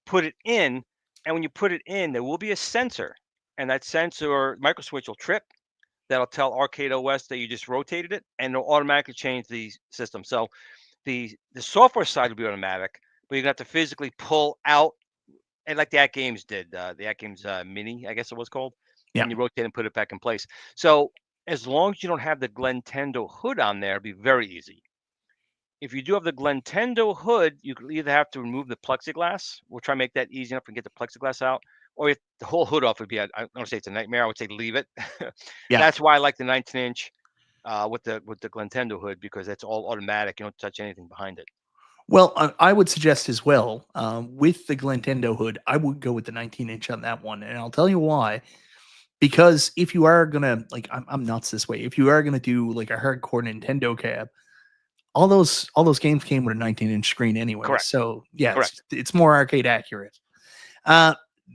put it in, and when you put it in, there will be a sensor, and that sensor micro switch will trip. That'll tell Arcade OS that you just rotated it, and it'll automatically change the system. So the software side will be automatic, but you're gonna have to physically pull out, and like the At Games did, the At Games Mini, I guess it was called, Yeah. and you rotate and put it back in place. So as long as you don't have the Glentendo hood on there, it'll be very easy. If you do have the Glentendo hood, you can either have to remove the plexiglass. We'll try to make that easy enough and get the plexiglass out. Or if the whole hood off would be, I don't want to say it's a nightmare. I would say leave it. Yeah. That's why I like the 19-inch with the Glentendo hood, because it's all automatic. You don't touch anything behind it. Well, I would suggest as well, with the Glentendo hood, I would go with the 19-inch on that one, and I'll tell you why. Because if you are gonna like, I'm nuts this way. If you are gonna do like a hardcore Nintendo cab, all those games came with a 19-inch screen anyway. Correct. So yeah, Correct. it's more arcade accurate.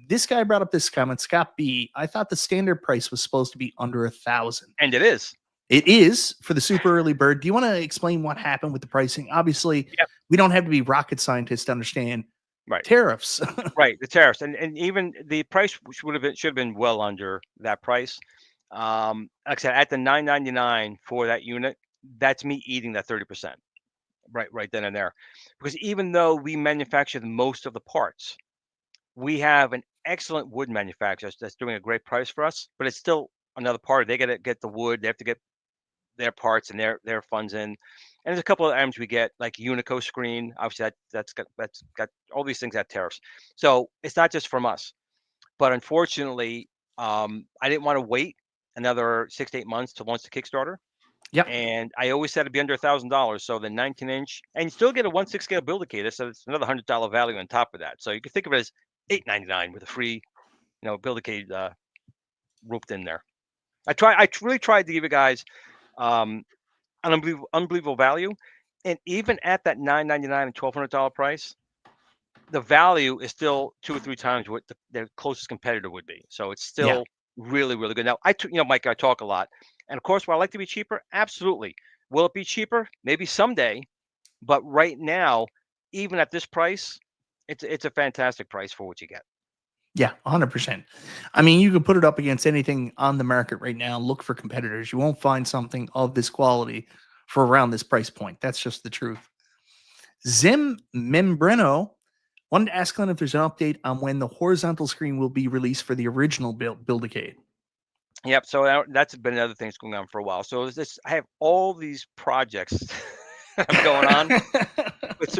This guy brought up this comment, Scott B. I thought the standard price was supposed to be under 1,000. And it is. It is for the super early bird. Do you want to explain what happened with the pricing? Obviously, we don't have to be rocket scientists to understand tariffs. Right, the tariffs, and even the price should have been well under that price. Like I said, at the $9.99 for that unit, that's me eating that 30%. Right then and there, because even though we manufacture most of the parts, we have an excellent wood manufacturer that's doing a great price for us, but it's still another part. They got to get the wood. They have to get their parts and their funds in. And there's a couple of items we get, like Unico screen. Obviously, that's got all these things at tariffs. So it's not just from us. But unfortunately, I didn't want to wait another 6 to 8 months to launch the Kickstarter. Yeah. And I always said it'd be under $1,000. So the 19-inch, and you still get a 1/6 scale Build-A-Cade, so it's another $100 value on top of that. So you can think of it as $8.99 with a free, Build-A-Cade rooped in there. I really tried to give you guys an unbelievable value, and even at that $9.99 and $1,200 price, the value is still 2 or 3 times what their closest competitor would be. So it's still really, really good. Now, Mike, I talk a lot, and of course, would I like to be cheaper? Absolutely. Will it be cheaper? Maybe someday, but right now, even at this price, it's a fantastic price for what you get. Yeah, 100%. I mean, you can put it up against anything on the market right now. Look for competitors. You won't find something of this quality for around this price point. That's just the truth. Zim Membreno wanted to ask Glenn if there's an update on when the horizontal screen will be released for the original Build-A-Cade. Yep. So that's been another thing that's going on for a while. So I have all these projects going on.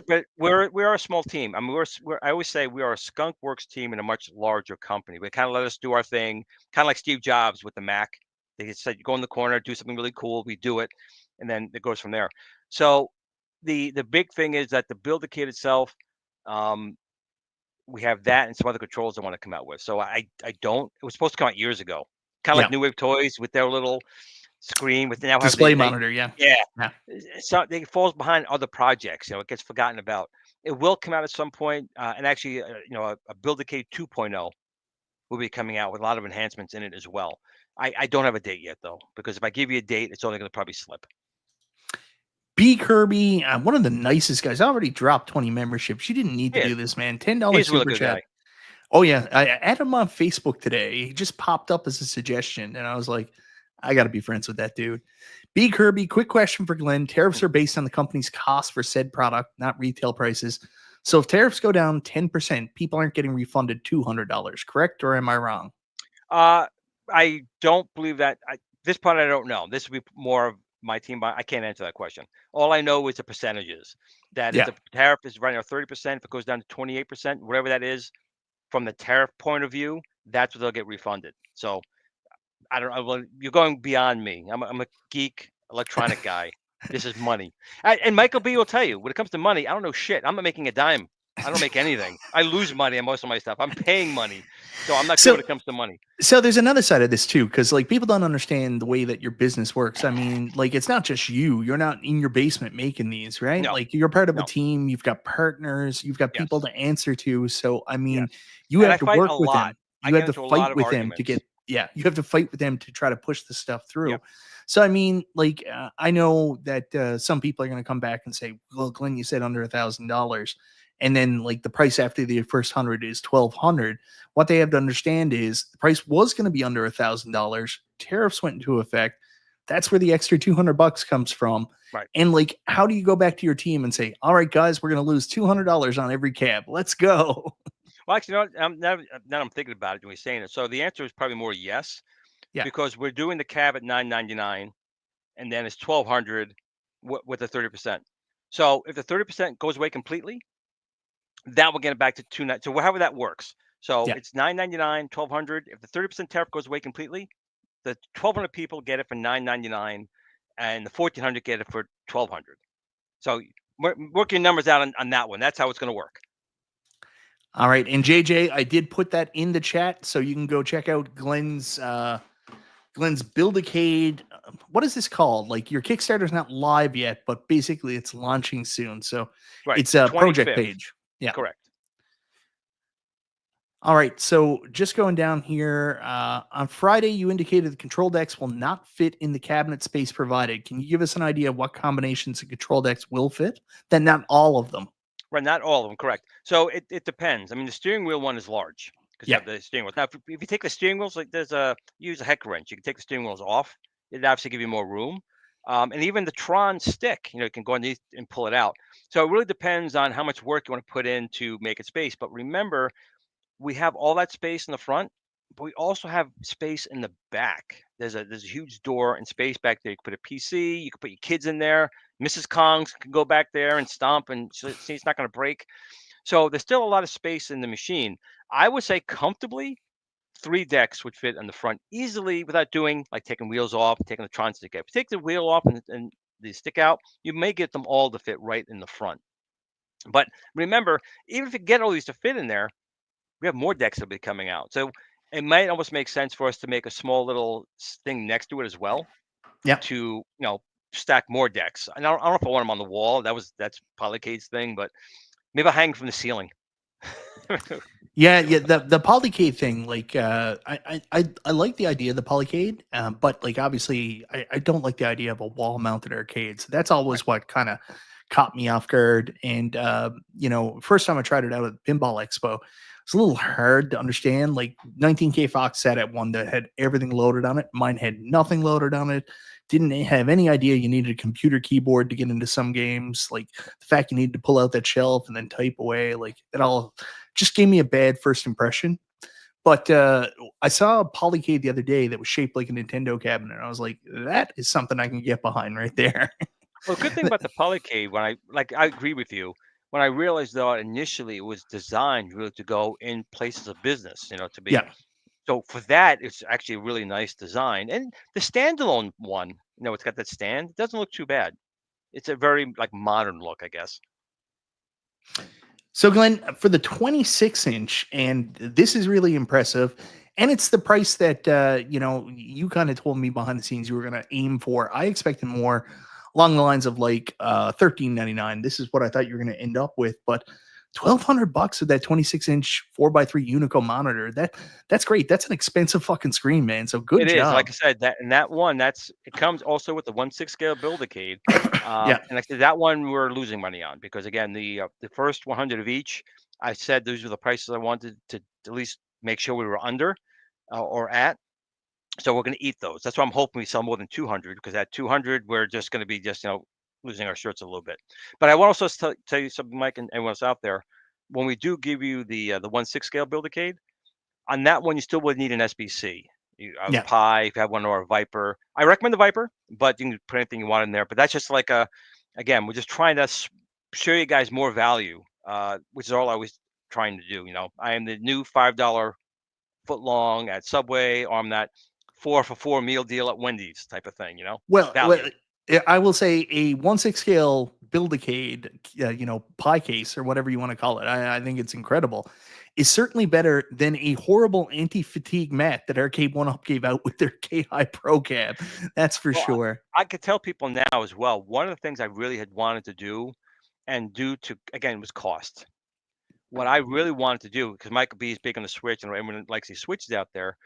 But we are a small team. I mean, I always say we are a skunk works team in a much larger company. They kind of let us do our thing, kind of like Steve Jobs with the Mac. They said, you go in the corner, do something really cool. We do it, and then it goes from there. So the big thing is that the Build-A-Cade itself, we have that and some other controls I want to come out with. So I don't. It was supposed to come out years ago, kind of like New Wave Toys with their little screen with now display monitor. Yeah. So it falls behind other projects. It gets forgotten about. It will come out at some point, and actually, a Build-A-Cade 2.0 will be coming out with a lot of enhancements in it as well. I don't have a date yet though, because if I give you a date, it's only going to probably slip. B Kirby, one of the nicest guys. I already dropped 20 memberships. You didn't need to do this, man. $10 super chat. Guy. Oh yeah, I added him on Facebook today. He just popped up as a suggestion, and I was like, I got to be friends with that dude. B Kirby, quick question for Glenn. Tariffs are based on the company's cost for said product, not retail prices. So if tariffs go down 10%, people aren't getting refunded $200, correct? Or am I wrong? I don't believe that. This part I don't know. This would be more of my team. I can't answer that question. All I know is the percentages. That if the tariff is right now 30%, if it goes down to 28%, whatever that is, from the tariff point of view, that's what they'll get refunded. So I don't know. You're going beyond me. I'm a geek electronic guy. This is money. And Michael B will tell you, when it comes to money, I don't know shit. I'm not making a dime. I don't make anything. I lose money on most of my stuff. I'm paying money. So I'm not good when it comes to money. So there's another side of this too, because like people don't understand the way that your business works. I mean, like it's not just you. You're not in your basement making these, right? No. Like you're part of a team. You've got partners. You've got people to answer to. So I mean, you have to work with them. You have to fight with them to get. Yeah, you have to fight with them to try to push the stuff through. Yep. So I mean, like I know that some people are going to come back and say, "Well, Glenn, you said under $1,000." And then like the price after the first 100 is $1,200. What they have to understand is the price was going to be under $1,000. Tariffs went into effect. That's where the extra $200 comes from. Right. And like, how do you go back to your team and say, all right, guys, we're going to lose $200 on every cab. Let's go. Well, actually, now I'm thinking about it when we're saying it. So the answer is probably more yes. Yeah. Because we're doing the cab at $9.99, and then it's $1,200 with the 30%. So if the 30% goes away completely, that will get it back to 290. So however that works. So Yeah. it's $9.99, 1,200. If the 30% tariff goes away completely, the 1,200 people get it for $9.99, and the 1,400 get it for 1,200. So work your numbers out on that one. That's how it's going to work. All right. And JJ, I did put that in the chat, so you can go check out Glen's Build-A-Cade. What is this called? Like, your Kickstarter's not live yet, but basically it's launching soon. So Right. it's a project 25th. page. Yeah. Correct. All right. So just going down here, on Friday, you indicated the control decks will not fit in the cabinet space provided. Can you give us an idea of what combinations of control decks will fit? Then not all of them. Right. Not all of them. Correct. So it depends. I mean, the steering wheel one is large because you have the steering wheel. Now, if you take the steering wheels, like use a heck wrench. You can take the steering wheels off. It'd obviously give you more room. And even the Tron stick, you can go underneath and pull it out. So it really depends on how much work you want to put in to make it space. But remember, we have all that space in the front, but we also have space in the back. There's a huge door and space back there. You can put a PC, you can put your kids in there. Mrs. Kongs can go back there and stomp and see it's not going to break. So there's still a lot of space in the machine. I would say comfortably 3 decks would fit in the front easily without doing like taking wheels off, taking the Tron stick out. If you take the wheel off and the stick out, you may get them all to fit right in the front. But remember, even if you get all these to fit in there, we have more decks that'll be coming out. So it might almost make sense for us to make a small little thing next to it as well. Yeah. To stack more decks. And I don't know if I want them on the wall. That's Polycade's thing, but maybe I'll hang from the ceiling. Yeah. The Polycade thing, like, I like the idea of the Polycade, but like, obviously I don't like the idea of a wall mounted arcade. So that's always what kind of caught me off guard. And first time I tried it out at Pinball Expo, it's a little hard to understand. Like, 19K Fox sat at one that had everything loaded on it. Mine had nothing loaded on it. Didn't have any idea you needed a computer keyboard to get into some games. Like, the fact you needed to pull out that shelf and then type away, like, it all just gave me a bad first impression. But I saw a Polycade the other day that was shaped like a Nintendo cabinet. And I was like, that is something I can get behind right there. Well, good thing about the Polycade, I agree with you. When I realized though initially it was designed really to go in places of business, to be. Yeah. So for that, it's actually a really nice design. And the standalone one, it's got that stand. It doesn't look too bad. It's a very modern look, I guess. So, Glenn, for the 26-inch, and this is really impressive, and it's the price that you kind of told me behind the scenes you were going to aim for. I expected more along the lines of like $13.99. This is what I thought you were going to end up with, but $1,200 with that 26-inch 4x3 Unico monitor. That's great. That's an expensive fucking screen, man. So good job. It is, like I said, that one, it comes also with the 1/6 scale Build-A-Cade. Yeah. And like I said, that one we're losing money on because again, the first 100 of each, I said those were the prices I wanted to at least make sure we were under or at. So we're going to eat those. That's why I'm hoping we sell more than 200 because at 200 we're just going to be losing our shirts a little bit. But I want to also tell you something, Mike, and everyone else out there. When we do give you the 1/6 scale Build-A-Cade, on that one you still would need an SBC. A Pi, if you have one, or a Viper. I recommend the Viper, but you can put anything you want in there. But that's just again, we're just trying to show you guys more value, which is all I was trying to do. I am the new $5 foot long at Subway, or I'm that 4 for $4 meal deal at Wendy's type of thing. Well, value. I will say a 1/6 scale Build-A-Cade, pie case or whatever you want to call it. I think it's incredible. Is certainly better than a horrible anti-fatigue mat that Arcade 1-Up gave out with their K-High Pro Cab. That's for sure. I could tell people now as well. One of the things I really had wanted to do, and due to again was cost. What I really wanted to do, because Michael B is big on the Switch, and everyone likes these switches out there.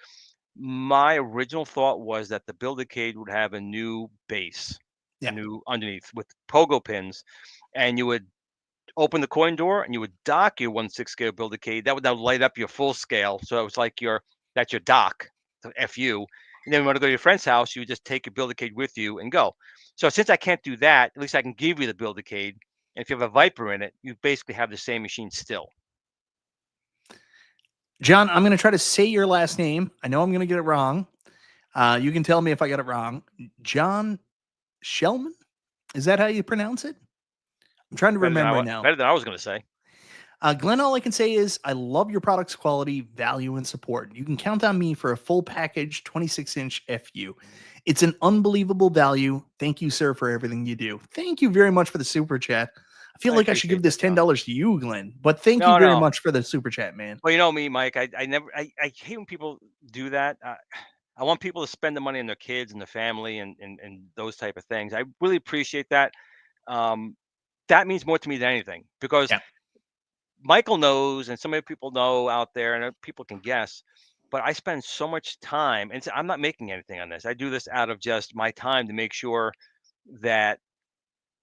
My original thought was that the Build-A-Cade would have a new base, a new underneath with pogo pins, and you would open the coin door and you would dock your 1/6 scale Build-A-Cade. That would now light up your full scale. So it was like that's your dock, so FU. And then when you want to go to your friend's house, you would just take your Build-A-Cade with you and go. So since I can't do that, at least I can give you the Build-A-Cade. And if you have a Viper in it, you basically have the same machine still. John, I'm going to try to say your last name. I know I'm going to get it wrong. You can tell me if I got it wrong. John Shellman? Is that how you pronounce it? I'm trying to remember now. Better than I was going to say. Glenn, all I can say is I love your product's quality, value, and support. You can count on me for a full package 26-inch FU. It's an unbelievable value. Thank you, sir, for everything you do. Thank you very much for the super chat. I feel like I should give this $10 to you, Glenn, but thank you very much for the super chat, man. Well, you know me, Mike. I hate when people do that. I want people to spend the money on their kids and their family and those type of things. I really appreciate that. That means more to me than anything, because Michael knows, and some other people know out there, and people can guess, but I spend so much time, and I'm not making anything on this. I do this out of just my time to make sure that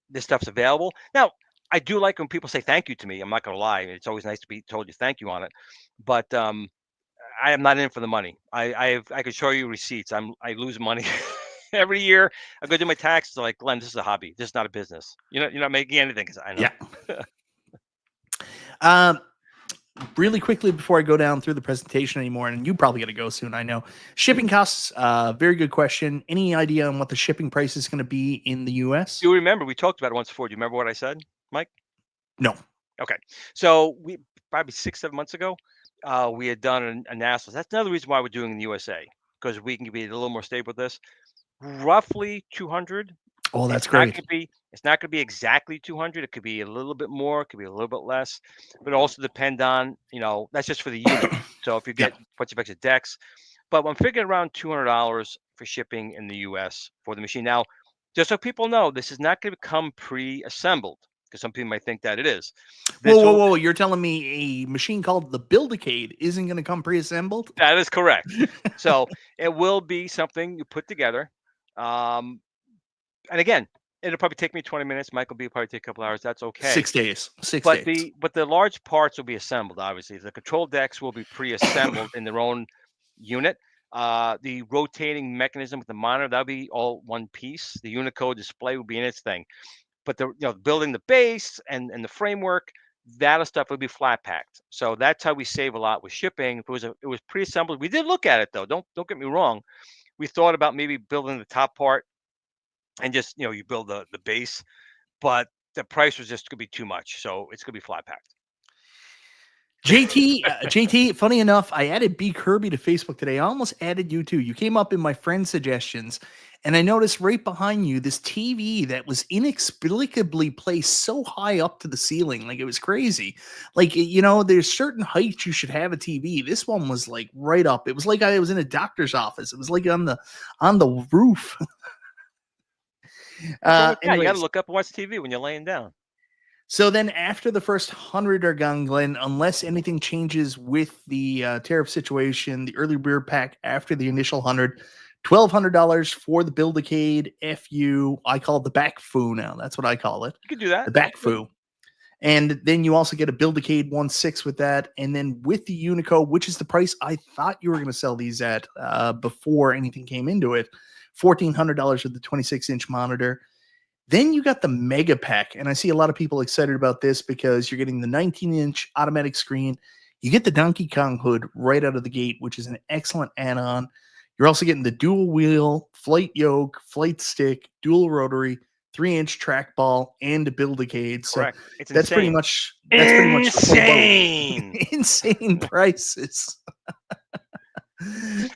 this stuff's available. Now, I do like when people say thank you to me. I'm not going to lie. It's always nice to be told you thank you on it, but I am not in for the money. I could show you receipts. I lose money every year. I go do my taxes. Like, Glenn, this is a hobby. This is not a business. You're not making anything. I know. Yeah. Really quickly before I go down through the presentation anymore, and you probably got to go soon, I know. Shipping costs, very good question. Any idea on what the shipping price is going to be in the US? You remember we talked about it once before. Do you remember what I said, Mike? No. Okay. So we probably 6-7 months ago, we had done an analysis. That's another reason why we're doing in the USA, because we can be a little more stable with this. Roughly 200. Oh, that's great. It's not going to be exactly 200. It could be a little bit more. It could be a little bit less. But also depend on, that's just for the unit. So if you get a bunch of extra decks. But I'm figuring around $200 for shipping in the US for the machine. Now, just so people know, this is not going to come pre-assembled, because some people might think that it is. Whoa. You're telling me a machine called the Build-A-Cade isn't going to come pre-assembled? That is correct. So it will be something you put together. And again, it'll probably take me 20 minutes. Michael will probably take a couple hours. That's okay. 6 days. But the large parts will be assembled, obviously. The control decks will be pre-assembled in their own unit. The rotating mechanism with the monitor, that'll be all one piece. The Unicode display will be in its thing. But building the base and the framework, that stuff will be flat packed. So that's how we save a lot with shipping. If it was pre-assembled, we did look at it though. Don't get me wrong. We thought about maybe building the top part and just you build the base, but the price was just gonna be too much. So it's gonna be flat packed. JT, funny enough, I added B Kirby to Facebook today. I almost added you too. You came up in my friend suggestions, and I noticed right behind you this TV that was inexplicably placed so high up to the ceiling. Like, it was crazy. Like, there's certain heights you should have a TV. This one was like right up. It was like I was in a doctor's office. It was like on the roof. You gotta look up and watch TV when you're laying down. So then after the first 100 are gone, Glenn, unless anything changes with the tariff situation, the early bird pack after the initial 100, $1,200 for the Build-A-Cade FU. I call it the back foo now. That's what I call it. You can do that. The back foo. And then you also get a Build-A-Cade 1.6 with that. And then with the Unico, which is the price I thought you were going to sell these at before anything came into it, $1,400 with the 26-inch monitor. Then you got the Mega Pack, and I see a lot of people excited about this because you're getting the 19-inch automatic screen. You get the Donkey Kong hood right out of the gate, which is an excellent add-on. You're also getting the dual wheel, flight yoke, flight stick, dual rotary, 3-inch trackball, and a Build-A-Cade. So that's pretty much insane. Insane prices.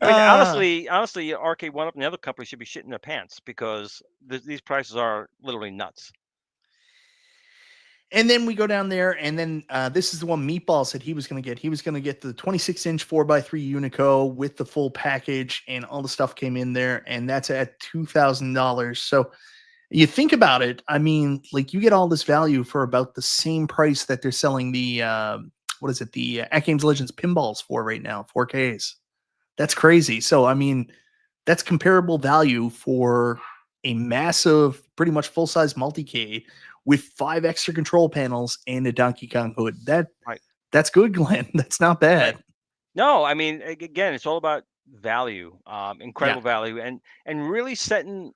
I mean, honestly, Arcade One Up and the other companies should be shitting their pants, because these prices are literally nuts. And then we go down there, and then this is the one Meatball said he was going to get. He was going to get the 26-inch 4x3 Unico with the full package, and all the stuff came in there, and that's at $2,000. So you think about it, I mean, like, you get all this value for about the same price that they're selling the the At Games Legends pinballs for right now, 4Ks. That's crazy. So, I mean, that's comparable value for a massive, pretty much full-size Multicade with 5 extra control panels and a Donkey Kong hood. That's good, Glenn. That's not bad. Right. No, I mean, again, it's all about value, incredible value, and really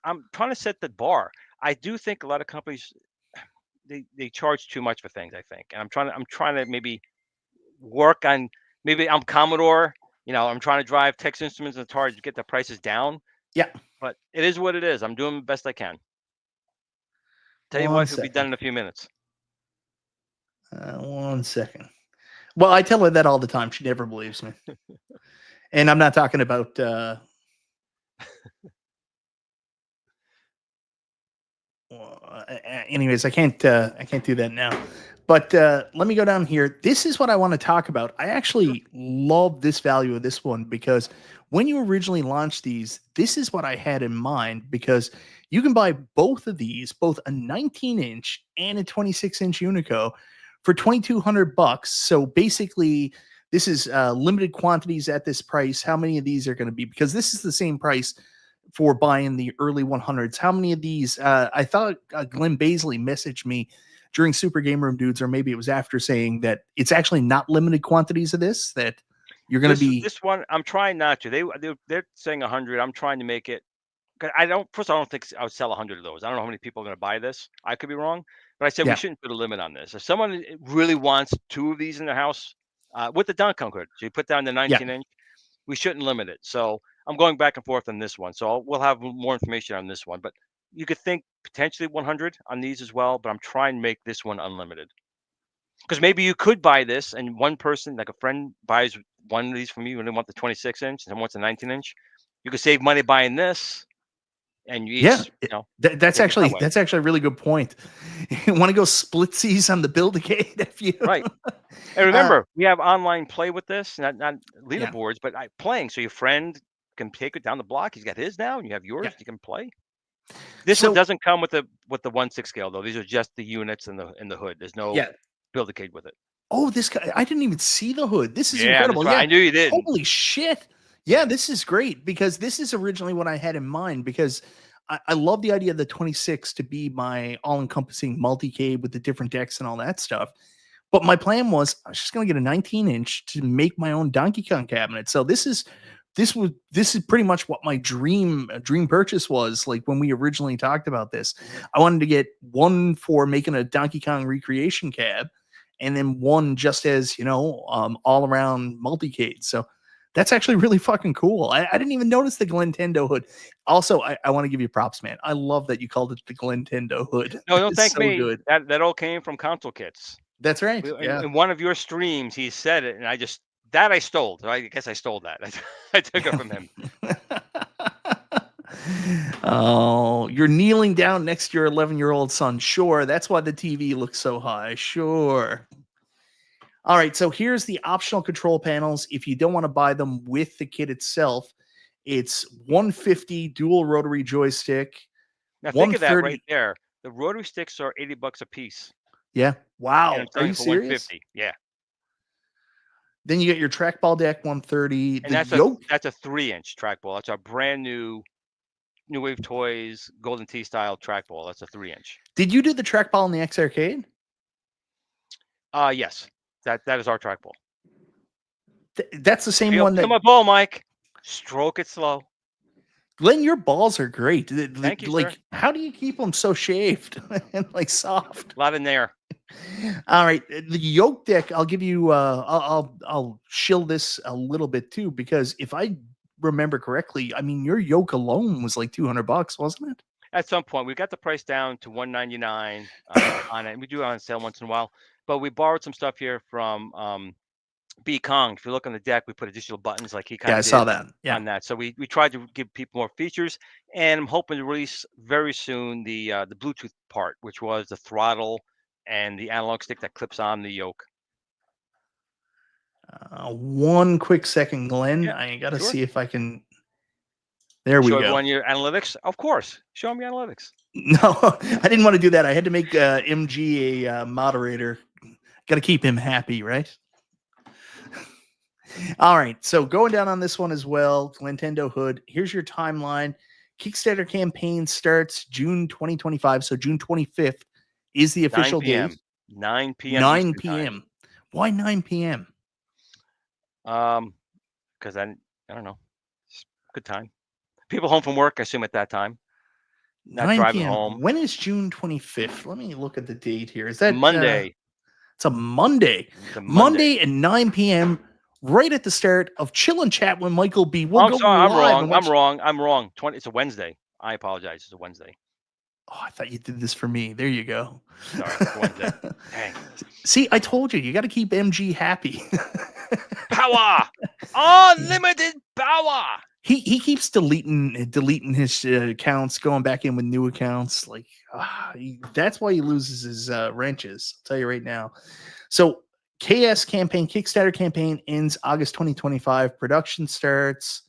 I'm trying to set the bar. I do think a lot of companies, they charge too much for things, I think. And I'm trying to maybe work on, maybe I'm Commodore. I'm trying to drive Texas Instruments and Atari to get the prices down. Yeah. But it is what it is. I'm doing the best I can. Tell you what, it'll be done in a few minutes. 1 second. Well, I tell her that all the time. She never believes me. And I'm not talking about anyways, I can't do that now. But let me go down here. This is what I want to talk about. I actually love this value of this one because when you originally launched these, this is what I had in mind because you can buy both of these, both a 19-inch and a 26-inch Unico for $2,200. So basically, this is limited quantities at this price. How many of these are going to be? Because this is the same price for buying the early 100s. How many of these? I thought Glenn Baisley messaged me during Super Game Room Dudes, or maybe it was after, saying that it's actually not limited quantities of this, that you're going to be. This one, I'm trying not to. They're saying 100. I'm trying to make it. I don't think I would sell 100 of those. I don't know how many people are going to buy this. I could be wrong, but I said we shouldn't put a limit on this. If someone really wants 2 of these in their house, with the Donkey Kong hood, so you put down the 19-inch, we shouldn't limit it. So I'm going back and forth on this one. So we'll have more information on this one, but you could think potentially 100 on these as well, but I'm trying to make this one unlimited. Because maybe you could buy this and one person, like a friend, buys one of these from you and they want the 26-inch and wants a 19-inch. You could save money buying this. And you each, that's actually a really good point. You want to go splitsies on the Build-A-Cade if you right. And remember, we have online play with this, not leaderboards, but playing. So your friend can take it down the block. He's got his now, and you have yours. You can play. This one doesn't come with the 1/6 scale though. These are just the units in the hood. There's no Build-A-Cade with it. Oh, this guy! I didn't even see the hood. This is incredible. Right. I knew you did. Holy shit! Yeah, this is great because this is originally what I had in mind because I love the idea of the 26 to be my all-encompassing multicade with the different decks and all that stuff. But my plan was I was just going to get a 19-inch to make my own Donkey Kong cabinet. So this is pretty much what my dream purchase was. Like when we originally talked about this, I wanted to get one for making a Donkey Kong recreation cab, and then one just as all around multicade. So that's actually really fucking cool. I didn't even notice the Glintendo hood. Also, I want to give you props, man. I love that you called it the Glintendo hood. No, don't thank me. Good. That all came from Console Kits. That's right. In one of your streams, he said it, and I stole. I guess I stole that. I took it from him. Oh, you're kneeling down next to your 11-year-old son. Sure, that's why the TV looks so high. Sure. All right, so here's the optional control panels. If you don't want to buy them with the kit itself, it's $150 dual rotary joystick. Now think of that right there. The rotary sticks are $80 a piece. Yeah. Wow. Are you serious? $150. Yeah. Then you get your trackball deck, $130. And that's a 3-inch trackball. That's our brand new New Wave Toys Golden Tee style trackball. That's a 3-inch. Did you do the trackball in the X Arcade? Yes. That is our trackball. That's the same one that. Come on, ball, Mike. Stroke it slow. Glenn, your balls are great. Thank you, like, sir. How do you keep them so shaved and like soft? A lot in there. All right, the yoke deck. I'll give you. I'll shill this a little bit too because if I remember correctly, I mean your yoke alone was like $200, wasn't it? At some point, we got the price down to $199 on it. And we do it on sale once in a while. But we borrowed some stuff here from B Kong. If you look on the deck, we put additional buttons like he kind of I saw that. Yeah. On that. So we tried to give people more features, and I'm hoping to release very soon the Bluetooth part, which was the throttle and the analog stick that clips on the yoke. One quick second, Glenn. I got to see if I can. There we go. Show everyone your analytics? Of course. Show them your analytics. No, I didn't want to do that. I had to make MG a moderator. Got to keep him happy, right? All right. So going down on this one as well, Nintendo hood. Here's your timeline. Kickstarter campaign starts June 2025. So June 25th is the official date. 9 p.m. 9 p.m. Why 9 p.m.? Because I don't know. It's a good time. People home from work, I assume at that time. Not driving home. When is June 25th? Let me look at the date here. Is that Monday? It's a Monday. Monday at 9 p.m. right at the start of Chill and Chat with Michael B. I'm sorry, I'm wrong. I'm wrong. It's a Wednesday. I apologize. It's a Wednesday. Oh, I thought you did this for me. There you go. Sorry, go on, Zed. Dang. See, I told you, you got to keep MG happy. Power! Unlimited power! He keeps deleting his accounts, going back in with new accounts. Like that's why he loses his wrenches. I'll tell you right now. So KS campaign, Kickstarter campaign ends August 2025. Production starts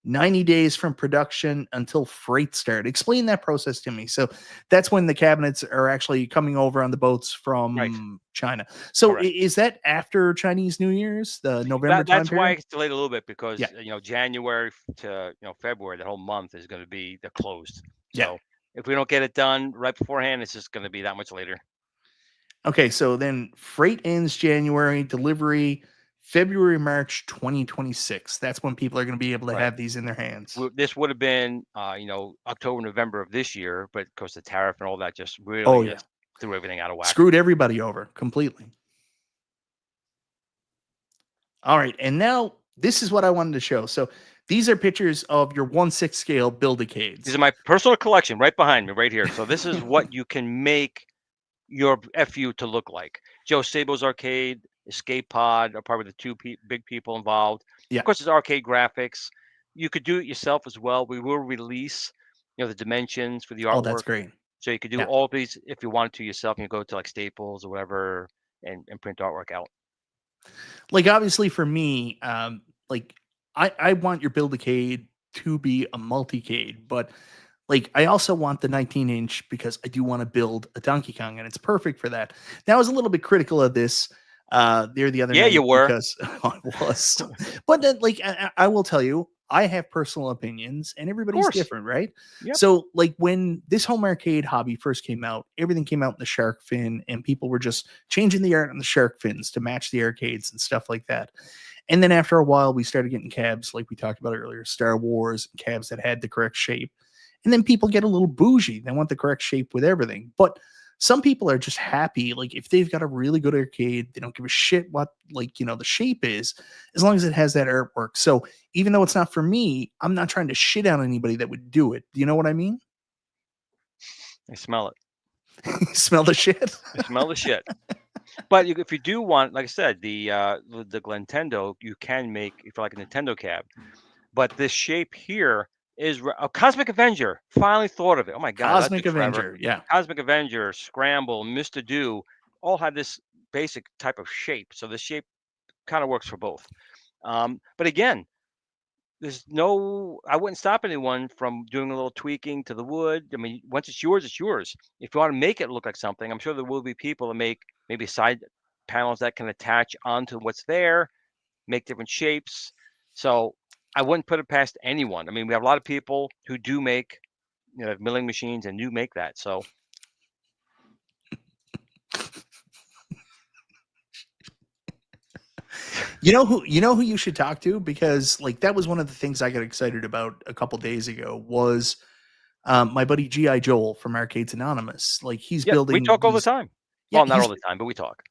90 days from production until freight start. Explain that process to me. So that's when the cabinets are actually coming over on the boats from China. So is that after Chinese New Year's, the November time That's period? why it's delayed a little bit, because January to February, the whole month is going to be closed. So if we don't get it done right beforehand, it's just going to be that much later. Okay, so then freight ends January, delivery February, March 2026. That's when people are going to be able to have these in their hands. This would have been, October, November of this year, but of course the tariff and all that just really threw everything out of whack. Screwed everybody over completely. All right, and now this is what I wanted to show. So these are pictures of your 1/6 scale Build-A-Cades. These are my personal collection right behind me, right here. So this is what you can make your FU to look like. Joe Sabo's Arcade, Escape Pod are probably the two big people involved. Of course, it's Arcade Graphics. You could do it yourself as well. We will release, the dimensions for the artwork. Oh, that's great. So you could do all of these if you wanted to yourself. You go to like Staples or whatever and print artwork out. Like obviously for me, like I want your Build-A-Cade to be a Multicade, but like I also want the 19-inch because I do want to build a Donkey Kong, and it's perfect for that. Now I was a little bit critical of this there the other night. You were. Because I was. But then, like I will tell you, I have personal opinions, and everybody's different, right? Yep. So like when this home arcade hobby first came out, everything came out in the shark fin, and people were just changing the art on the shark fins to match the arcades and stuff like that. And then after a while, we started getting cabs like we talked about earlier, Star Wars, cabs that had the correct shape. And then people get a little bougie. They want the correct shape with everything. But some people are just happy. Like if they've got a really good arcade, they don't give a shit what the shape is, as long as it has that artwork. So even though it's not for me, I'm not trying to shit on anybody that would do it. Do you know what I mean? I smell it. Smell the shit? I smell the shit. But if you do want, like I said, the Glentendo, you can make if you like a Nintendo cab. But this shape here is a Cosmic Avenger. Finally thought of it. Oh my God. Cosmic Avenger. Yeah. Cosmic Avenger, Scramble, Mr. Do all had this basic type of shape. So the shape kind of works for both. But again, I wouldn't stop anyone from doing a little tweaking to the wood. I mean, once it's yours, it's yours. If you want to make it look like something, I'm sure there will be people that make maybe side panels that can attach onto what's there, make different shapes. So I wouldn't put it past anyone. I mean, we have a lot of people who do make, milling machines and do make that. So. You know who you should talk to, because like that was one of the things I got excited about a couple days ago was my buddy G.I. Joel from Arcades Anonymous. Like he's building. We talk all the time. Well, not all the time, but we talk.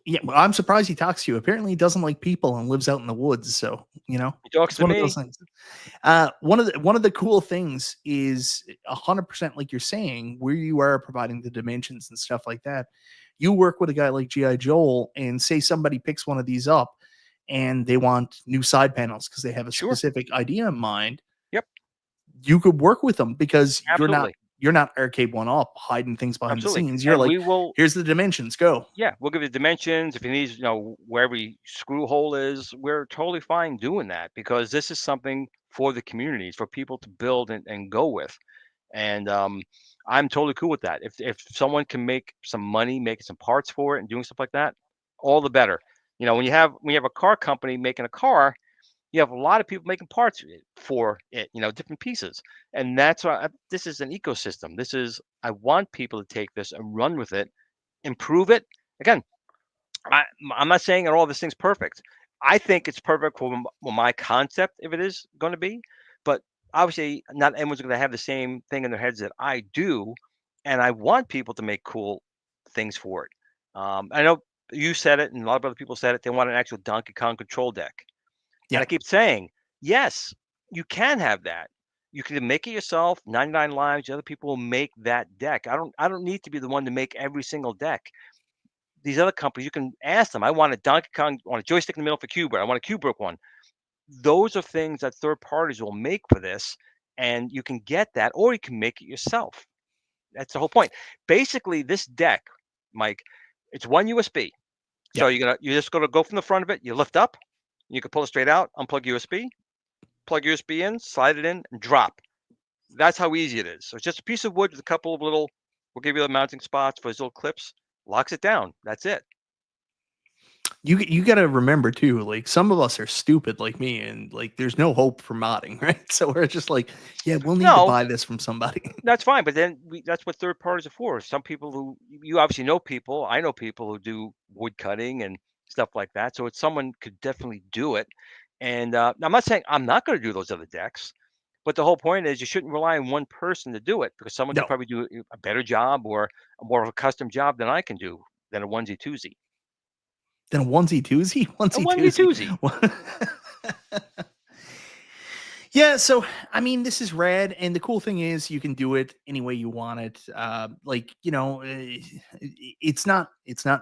Yeah, well, I'm surprised he talks to you. Apparently, he doesn't like people and lives out in the woods. So he talks to me. Of those things. One of the cool things is 100% like you're saying, where you are providing the dimensions and stuff like that. You work with a guy like G.I. Joel, and say somebody picks one of these up, and they want new side panels because they have a specific idea in mind. Yep, you could work with them because Absolutely. You're not Arcade One Up hiding things behind the scenes. You're here's the dimensions, go. Yeah, we'll give you the dimensions. If you need, where every screw hole is, we're totally fine doing that, because this is something for the communities, for people to build and go with. And I'm totally cool with that. If someone can make some money, making some parts for it and doing stuff like that, all the better. When you have a car company making a car, you have a lot of people making parts for it, different pieces. And that's why this is an ecosystem. I want people to take this and run with it, improve it. Again, I'm not saying that all this thing's perfect. I think it's perfect for my concept, if it is going to be. But obviously, not everyone's going to have the same thing in their heads that I do. And I want people to make cool things for it. I know you said it, and a lot of other people said it. They want an actual Donkey Kong control deck. Yeah. And I keep saying, yes, you can have that. You can make it yourself. 99 lives. The other people will make that deck. I don't need to be the one to make every single deck. These other companies, you can ask them. I want a Donkey Kong, I want a joystick in the middle for Cuber. I want a Kubrick one. Those are things that third parties will make for this, and you can get that, or you can make it yourself. That's the whole point. Basically, this deck, Mike, it's one USB. So Yeah. you're just gonna go from the front of it. You lift up. You can pull it straight out. Unplug USB. Plug USB in. Slide it in and drop. That's how easy it is. So it's just a piece of wood with a couple of little. We'll give you the mounting spots for those little clips. Locks it down. That's it. You got to remember too, like some of us are stupid like me, and like there's no hope for modding, right? So we're just like, yeah, we'll need to buy this from somebody. That's fine, but then that's what third parties are for. Some people who you obviously know people. I know people who do wood cutting and stuff like that. So it's someone could definitely do it. And I'm not saying I'm not going to do those other decks, but the whole point is you shouldn't rely on one person to do it, because someone can No, probably do a better job or a more of a custom job than I can do, than a onesie twosie. then a onesie twosie, A onesie onesie twosie. twosie. Yeah, so I mean, this is rad, and the cool thing is you can do it any way you want it. Like you know, it's not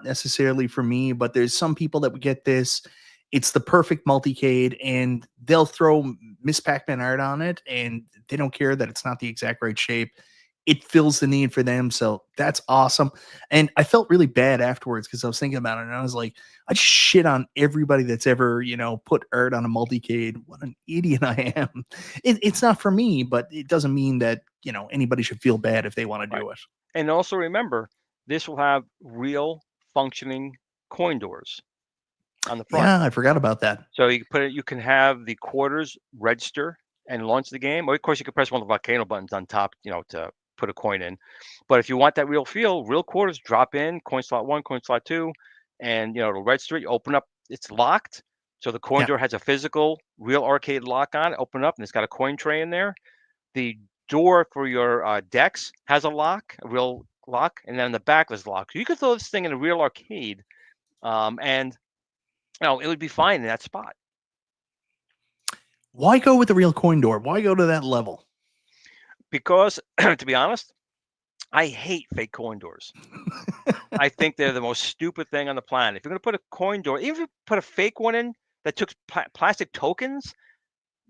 necessarily for me, but there's some people that would get this. It's the perfect multicade, and they'll throw Miss Pac-Man art on it, and they don't care that it's not the exact right shape. It fills the need for them, so that's awesome. And I felt really bad afterwards because I was thinking about it, and I was like, I just shit on everybody that's ever, put art on a multicade. What an idiot I am. It's not for me, but it doesn't mean that, anybody should feel bad if they want to do it. And also remember, this will have real functioning coin doors on the front. Yeah, I forgot about that. So you can have the quarters register and launch the game. Or of course, you can press one of the volcano buttons on top, to put a coin in. But if you want that real feel, real quarters drop in, coin slot 1, coin slot 2, and it'll register it. You open up, it's locked. So the coin Yeah. door has a physical real arcade lock on it. Open up, and it's got a coin tray in there. The door for your decks has a lock, a real lock, and then the back is locked. So you could throw this thing in a real arcade, and it would be fine in that spot. Why go with the real coin door? Why go to that level? Because, to be honest, I hate fake coin doors. I think they're the most stupid thing on the planet. If you're going to put a coin door, even if you put a fake one in that took plastic tokens,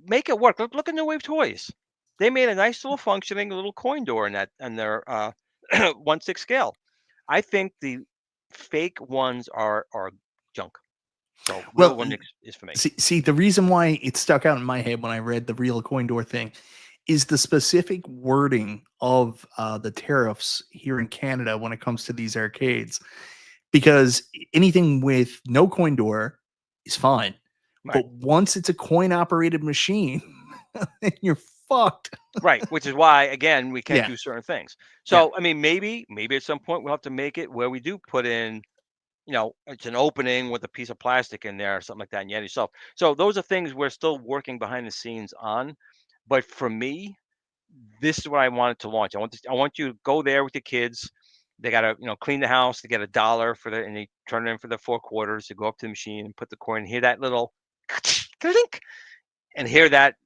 make it work. Look at New Wave Toys. They made a nice little functioning little coin door in their 1/6 scale. I think the fake ones are junk. So real one is for me. See, the reason why it stuck out in my head when I read the real coin door thing is the specific wording of the tariffs here in Canada when it comes to these arcades. Because anything with no coin door is fine. Right. But once it's a coin operated machine, then you're fucked. Right. Which is why, again, we can't do certain things. So, I mean, maybe at some point we'll have to make it where we do put in, it's an opening with a piece of plastic in there or something like that, and you add yourself. So those are things we're still working behind the scenes on. But for me, this is what I wanted to launch. I want you to go there with your kids. They got to, clean the house. They get $1 and they turn it in for the 4 quarters. You go up to the machine and put the coin, hear that little clink, and hear that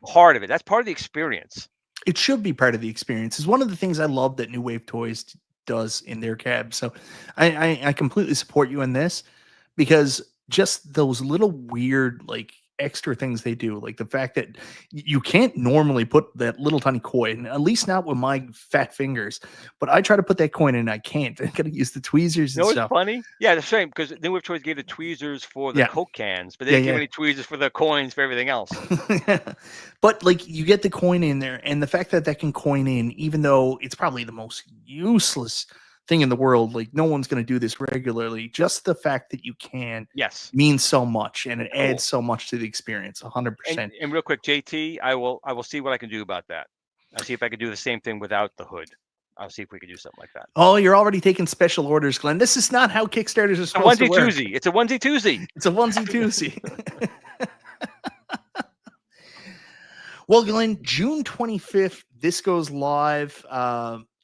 part of it. That's part of the experience. It should be part of the experience. It's one of the things I love that New Wave Toys does in their cab. So I completely support you in this, because just those little weird, like, extra things they do, like the fact that you can't normally put that little tiny coin, at least not with my fat fingers, but I try to put that coin in and I can't. I gotta use the tweezers and stuff. It's funny. Yeah, the same, because New Wave Toys gave the tweezers for the Coke cans, but they didn't give any tweezers for the coins for everything else. But like, you get the coin in there, and the fact that can coin in, even though it's probably the most useless thing in the world, like no one's going to do this regularly, just the fact that you can means so much, and it adds so much to the experience. 100%. And real quick, JT, I will see what I can do about that. I'll see if I can do the same thing without the hood. I'll see if we can do something like that. Oh, you're already taking special orders, Glenn. This is not how Kickstarters are supposed to work. It's a onesie twosie. It's a onesie twosie. Well, Glenn, June 25th, this goes live.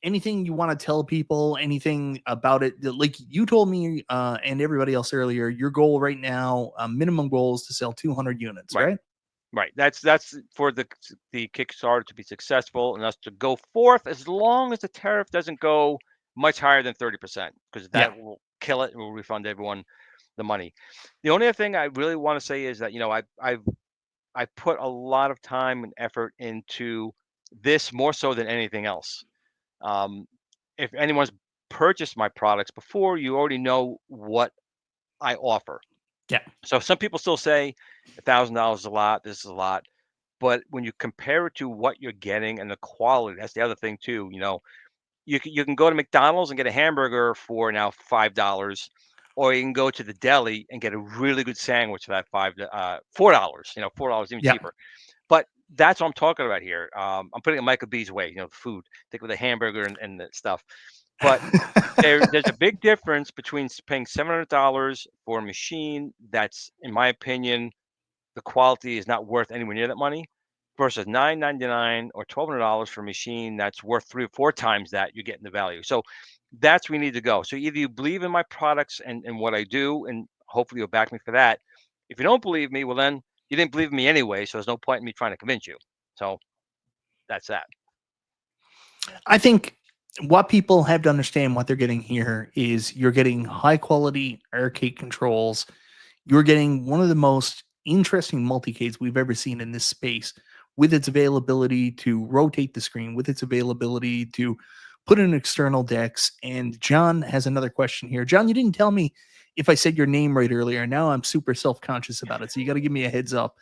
Anything you want to tell people, anything about it? Like you told me and everybody else earlier, your goal right now, minimum goal is to sell 200 units, right? Right. That's for the Kickstarter to be successful and us to go forth, as long as the tariff doesn't go much higher than 30%, because Yeah. that will kill it and will refund everyone the money. The only other thing I really want to say is that, I put a lot of time and effort into this, more so than anything else. Um, if anyone's purchased my products before, you already know what I offer. Yeah. So some people still say $1,000 is a lot, this is a lot. But when you compare it to what you're getting and the quality, that's the other thing too. You can go to McDonald's and get a hamburger for now $5, or you can go to the deli and get a really good sandwich for that $4. $4 even Yeah. cheaper. But that's what I'm talking about here. I'm putting it Michael B's way. Food. Think with a hamburger and the stuff. But there's a big difference between paying $700 for a machine that's, in my opinion, the quality is not worth anywhere near that money, versus $999 or $1,200 for a machine that's worth 3 or 4 times that you're getting the value. So that's where we need to go. So either you believe in my products and what I do, and hopefully you'll back me for that. If you don't believe me, well, then you didn't believe in me anyway, so there's no point in me trying to convince you. So that's that. I think what people have to understand what they're getting here is you're getting high quality arcade controls. You're getting one of the most interesting multicades we've ever seen in this space, with its availability to rotate the screen, with its availability to put in external decks. And John has another question here. John, you didn't tell me if I said your name right earlier. Now I'm super self-conscious about it. So you got to give me a heads up.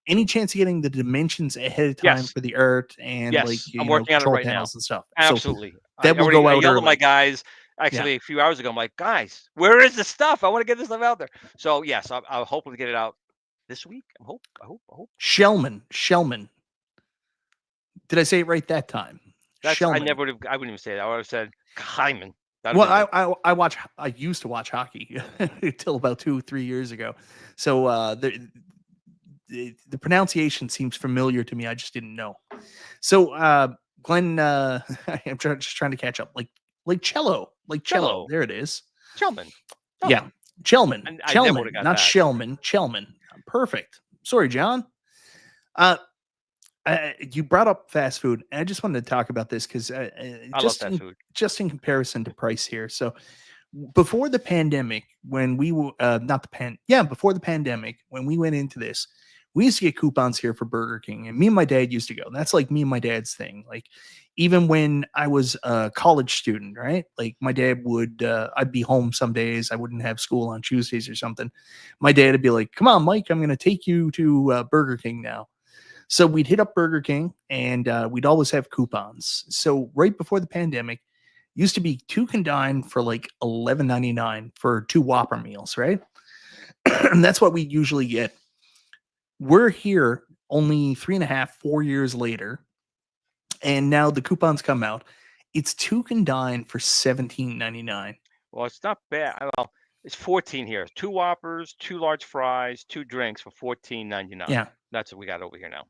Any chance of getting the dimensions ahead of time Yes. for the art and Yes. I'm working on it control right now. panels and stuff? Absolutely. So that will go I out yelled at my early. guys Yeah. actually a few hours ago. I'm like, guys, where is the stuff? I want to get this stuff out there. So yes, I'll hopefully get it out this week. I hope. Shellman. Did I say it right that time? I Shellman. wouldn't even say that. I would have said Hyman. Well, I used to watch hockey until about 2-3 years ago. So the pronunciation seems familiar to me. I just didn't know. So Glenn, I'm just trying to catch up. Like cello. There it is. Chelman. Oh. Yeah. Chelman. I never would have got not that. Shellman. Chelman. Perfect. Sorry, John. You brought up fast food, and I just wanted to talk about this because I love fast food. Just in comparison to price here. So before the pandemic, when we were before the pandemic, when we went into this, we used to get coupons here for Burger King, and me and my dad used to go. That's like me and my dad's thing. Like even when I was a college student, right? Like my dad would, I'd be home some days. I wouldn't have school on Tuesdays or something. My dad would be like, "Come on, Mike, I'm going to take you to Burger King now." So we'd hit up Burger King, and we'd always have coupons. So right before the pandemic, used to be 2 can dine for like $11.99 for 2 Whopper meals, right? And that's what we usually get. We're here only 3.5-4 years later, and now the coupons come out. It's 2 can dine for $17.99. Well, it's not bad. Well, it's 14 here. 2 Whoppers, 2 large fries, 2 drinks for $14.99. Yeah, that's what we got over here now.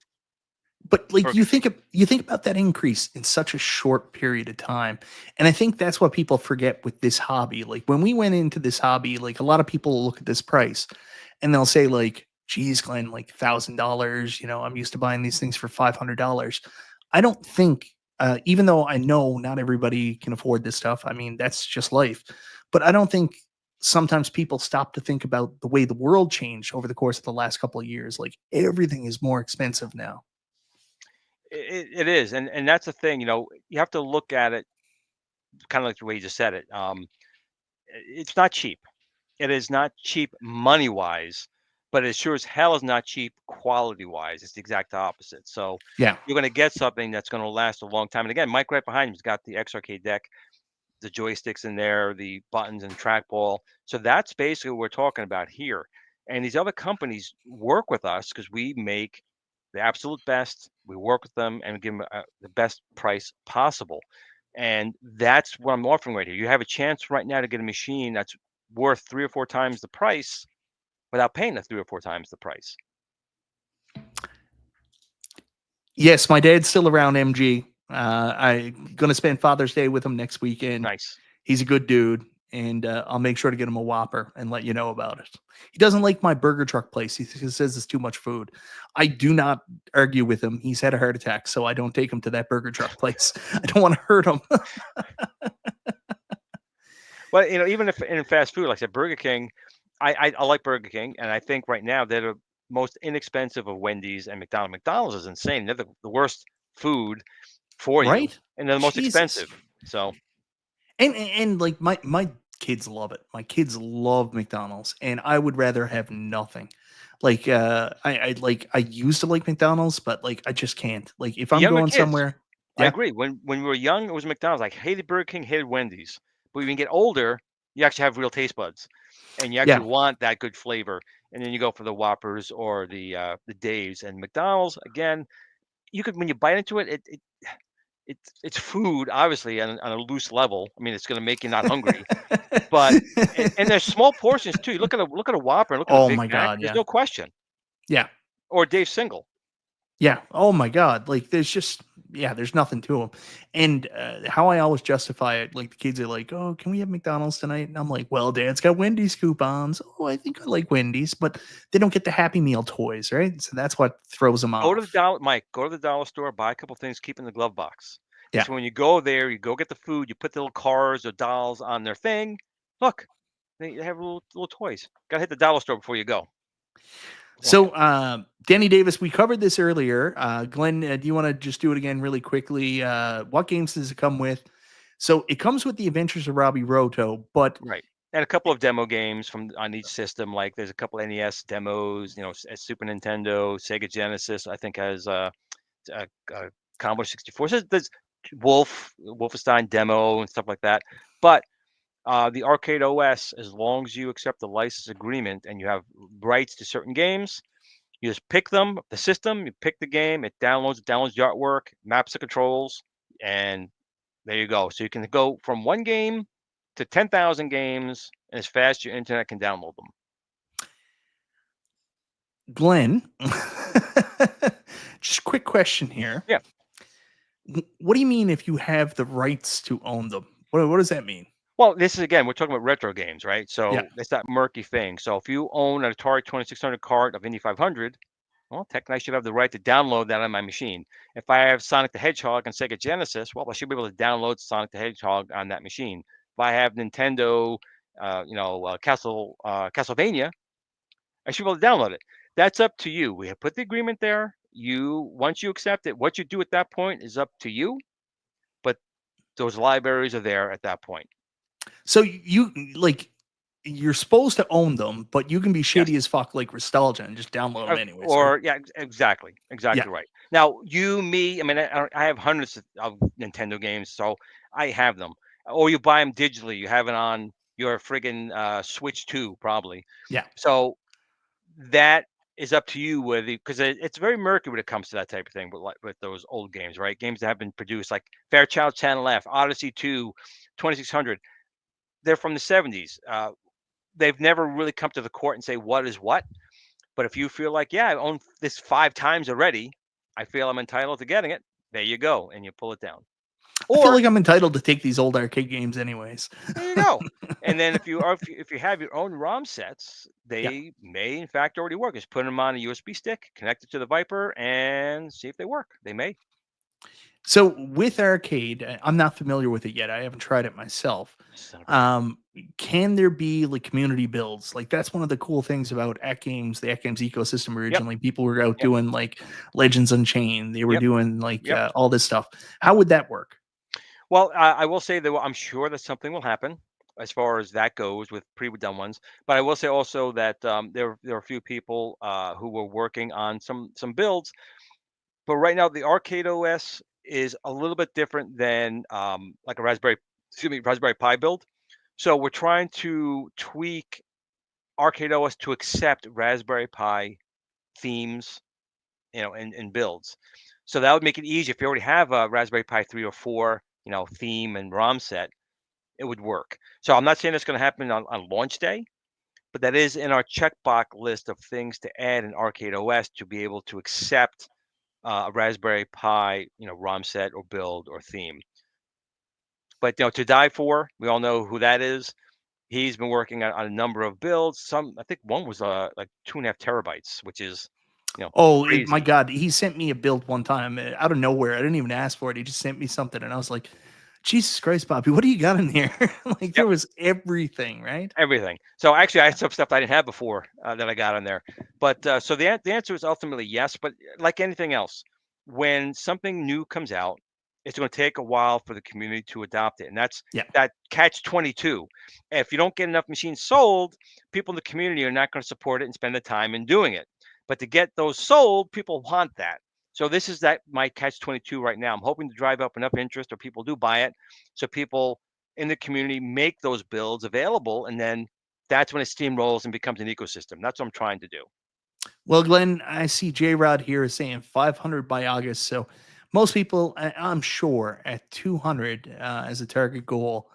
But like you think about that increase in such a short period of time. And I think that's what people forget with this hobby. Like when we went into this hobby, like a lot of people look at this price and they'll say like, geez, Glenn, like $1,000, I'm used to buying these things for $500. I don't think, even though I know not everybody can afford this stuff. I mean, that's just life. But I don't think sometimes people stop to think about the way the world changed over the course of the last couple of years. Like everything is more expensive now. It is, and that's the thing. You have to look at it kind of like the way you just said it. It's not cheap. It is not cheap money wise, but it sure as hell is not cheap quality wise. It's the exact opposite. So yeah, you're going to get something that's going to last a long time. And again, Mike right behind him's got the X-Arcade deck, the joysticks in there, the buttons and trackball. So that's basically what we're talking about here. And these other companies work with us because we make the absolute best. We work with them and give them the best price possible. And that's what I'm offering right here. You have a chance right now to get a machine that's worth 3 or 4 times the price without paying the 3 or 4 times the price. Yes, my dad's still around, MG. I'm going to spend Father's Day with him next weekend. Nice. He's a good dude. and I'll make sure to get him a Whopper and let you know about it. He doesn't like my burger truck place. He says it's too much food. I do not argue with him. He's had a heart attack, so I don't take him to that burger truck place. I don't want to hurt him. Well, even if in fast food, like I said, Burger King, I like Burger King, and I think right now they're the most inexpensive of Wendy's and McDonald's. McDonald's is insane. They're the worst food for you, Right? and they're the most Jesus. expensive. So, and like my kids love it. My kids love McDonald's, and I would rather have nothing. Like I used to like McDonald's, but like I just can't. Like if the I'm younger going kids, somewhere, I yeah, agree. When we were young, it was McDonald's. I hated Burger King, hated Wendy's. But when you get older, you actually have real taste buds, and you actually yeah. want that good flavor. And then you go for the Whoppers or the Daves. And McDonald's, again, you could, when you bite into it, it's food, obviously, on a loose level. I mean, it's going to make you not hungry, but and there's small portions too. You look at a Whopper, and look at a Oh Big my Mac. god, There's yeah. no question. Yeah. Or Dave Single. Yeah. Oh my god. Like there's just yeah, there's nothing to them. And how I always justify it, like the kids are like, "Oh, can we have McDonald's tonight?" And I'm like, "Well, Dad's got Wendy's coupons." Oh, I think I like Wendy's, but they don't get the Happy Meal toys, right? So that's what throws them Go to the off. dollar, Mike. Go to the dollar store, buy a couple things, keep in the glove box. Yeah. Because when you go there, you go get the food, you put the little cars or dolls on their thing. Look, they have little toys. Gotta hit the dollar store before you go. So, So, Danny Davis, we covered this earlier. Glenn, do you want to just do it again really quickly? What games does it come with? So, it comes with the Adventures of Robbie Roto, but right. And a couple of demo games from on each system. Like there's a couple NES demos, Super Nintendo, Sega Genesis, I think has a Commodore 64. So there's Wolfenstein demo and stuff like that. But the arcade OS, as long as you accept the license agreement and you have rights to certain games, you just pick them, the system, you pick the game, it downloads the artwork, maps the controls, and there you go. So you can go from one game to 10,000 games as fast as your internet can download them. Glenn, just quick question here. Yeah. What do you mean if you have the rights to own them? What does that mean? Well, this is again, we're talking about retro games, right? Yeah. So it's that murky thing. So if you own an Atari 2600 cart of Indy 500, well, technically I should have the right to download that on my machine. If I have Sonic the Hedgehog on Sega Genesis, well, I should be able to download Sonic the Hedgehog on that machine. If I have Nintendo, Castlevania, I should be able to download it. That's up to you. We have put the agreement there. Once you accept it, what you do at that point is up to you. But those libraries are there at that point. So you like you're supposed to own them, but you can be shady Yes. as fuck like Nostalgia and just download them anyways. Or Right? yeah, exactly Yeah. right. Now me, I mean, I have hundreds of Nintendo games, so I have them. Or you buy them digitally. You have it on your friggin' Switch 2, probably. Yeah. So that is up to you whether, because it's very murky when it comes to that type of thing. But like with those old games, right? Games that have been produced like Fairchild Channel F, Odyssey 2, 2600. They're from the 70s. They've never really come to the court and say what is what. But if you feel like, yeah, I've owned this 5 times already, I feel I'm entitled to getting it. There you go, and you pull it down. I feel Or like I'm entitled to take these old arcade games anyways. there you go. And then if you have your own ROM sets, Yeah. they may in fact already work. Just put them on a USB stick, connect it to the Viper, and see if they work. They may. So with arcade, I'm not familiar with it yet. I haven't tried it myself. Son of a gun. Can there be like community builds? Like that's one of the cool things about At Games, the At Games ecosystem Yep. originally. People were out Yep. doing like Legends Unchained. They were Yep. doing like Yep. all this stuff. How would that work? Well, I will say that I'm sure that something will happen as far as that goes with pre-done ones. But I will say also that there are a few people who were working on some builds. But right now, the arcade OS is a little bit different than like a Raspberry Pi build. So we're trying to tweak arcade OS to accept Raspberry Pi themes, and builds. So that would make it easy. If you already have a Raspberry Pi 3 or 4, theme and ROM set, it would work. So I'm not saying it's going to happen on launch day, but that is in our checkbox list of things to add in arcade OS to be able to accept a Raspberry Pi, ROM set or build or theme. But to Die For, we all know who that is. He's been working on a number of builds. I think one was like 2.5 terabytes, which is, Oh, my crazy. God. He sent me a build one time out of nowhere. I didn't even ask for it. He just sent me something. And I was like, Jesus Christ, Bobby, what do you got in there? Like, there Yep, was everything, right? everything. So actually, I had some stuff I didn't have before that I got on there. But so the answer is ultimately yes. But like anything else, when something new comes out, it's going to take a while for the community to adopt it, and that's Yeah. that catch 22. If you don't get enough machines sold, people in the community are not going to support it and spend the time in doing it. But to get those sold, people want that. So this is my catch 22 right now. I'm hoping to drive up enough interest, or people do buy it, so people in the community make those builds available, and then that's when it steamrolls and becomes an ecosystem. That's what I'm trying to do. Well, Glenn, I see J Rod here is saying 500 by August. So most people, I'm sure, at 200 as a target goal,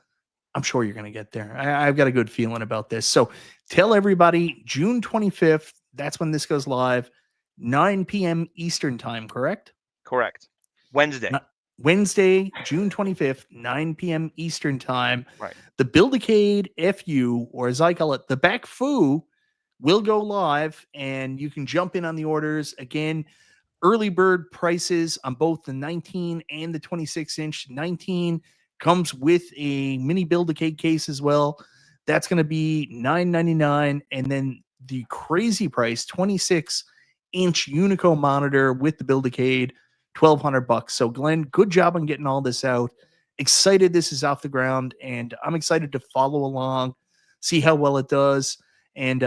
I'm sure you're going to get there. I've got a good feeling about this. So tell everybody June 25th, that's when this goes live, 9 p.m. Eastern time, correct? Correct. Wednesday. Wednesday, June 25th, 9 p.m. Eastern time. Right. The Build-A-Cade FU, or as I call it, the Back Foo, will go live, and you can jump in on the orders. Again, early bird prices on both the 19 and the 26-inch. 19 comes with a mini Build-A-Cade case as well. That's going to be $9.99. And then the crazy price, 26-inch Unico monitor with the Build-A-Cade, $1,200. So Glenn, good job on getting all this out. Excited this is off the ground, and I'm excited to follow along, see how well it does, and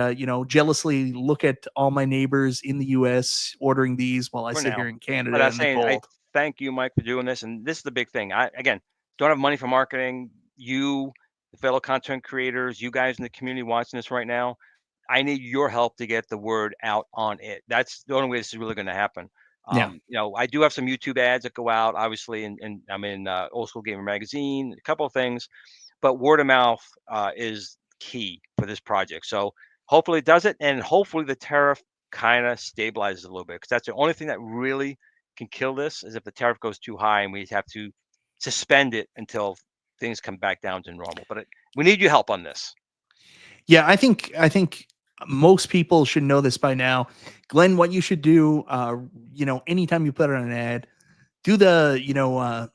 jealously look at all my neighbors in the US ordering these while I For sit now. here in But Canada I'm in the saying I cold. thank you, Mike, for doing this. And this is the big thing. I again don't have money for marketing. You, the fellow content creators, you guys in the community watching this right now, I need your help to get the word out on it. That's the only way this is really going to happen. Yeah. I do have some YouTube ads that go out, obviously, and I'm in Old School Gamer Magazine, a couple of things, but word of mouth is key for this project. So hopefully it does it, and hopefully the tariff kind of stabilizes a little bit, because that's the only thing that really can kill this, is if the tariff goes too high and we have to suspend it until things come back down to normal. But we need your help on this. Yeah, I think most people should know this by now. Glenn, what you should do, anytime you put out an ad, do the,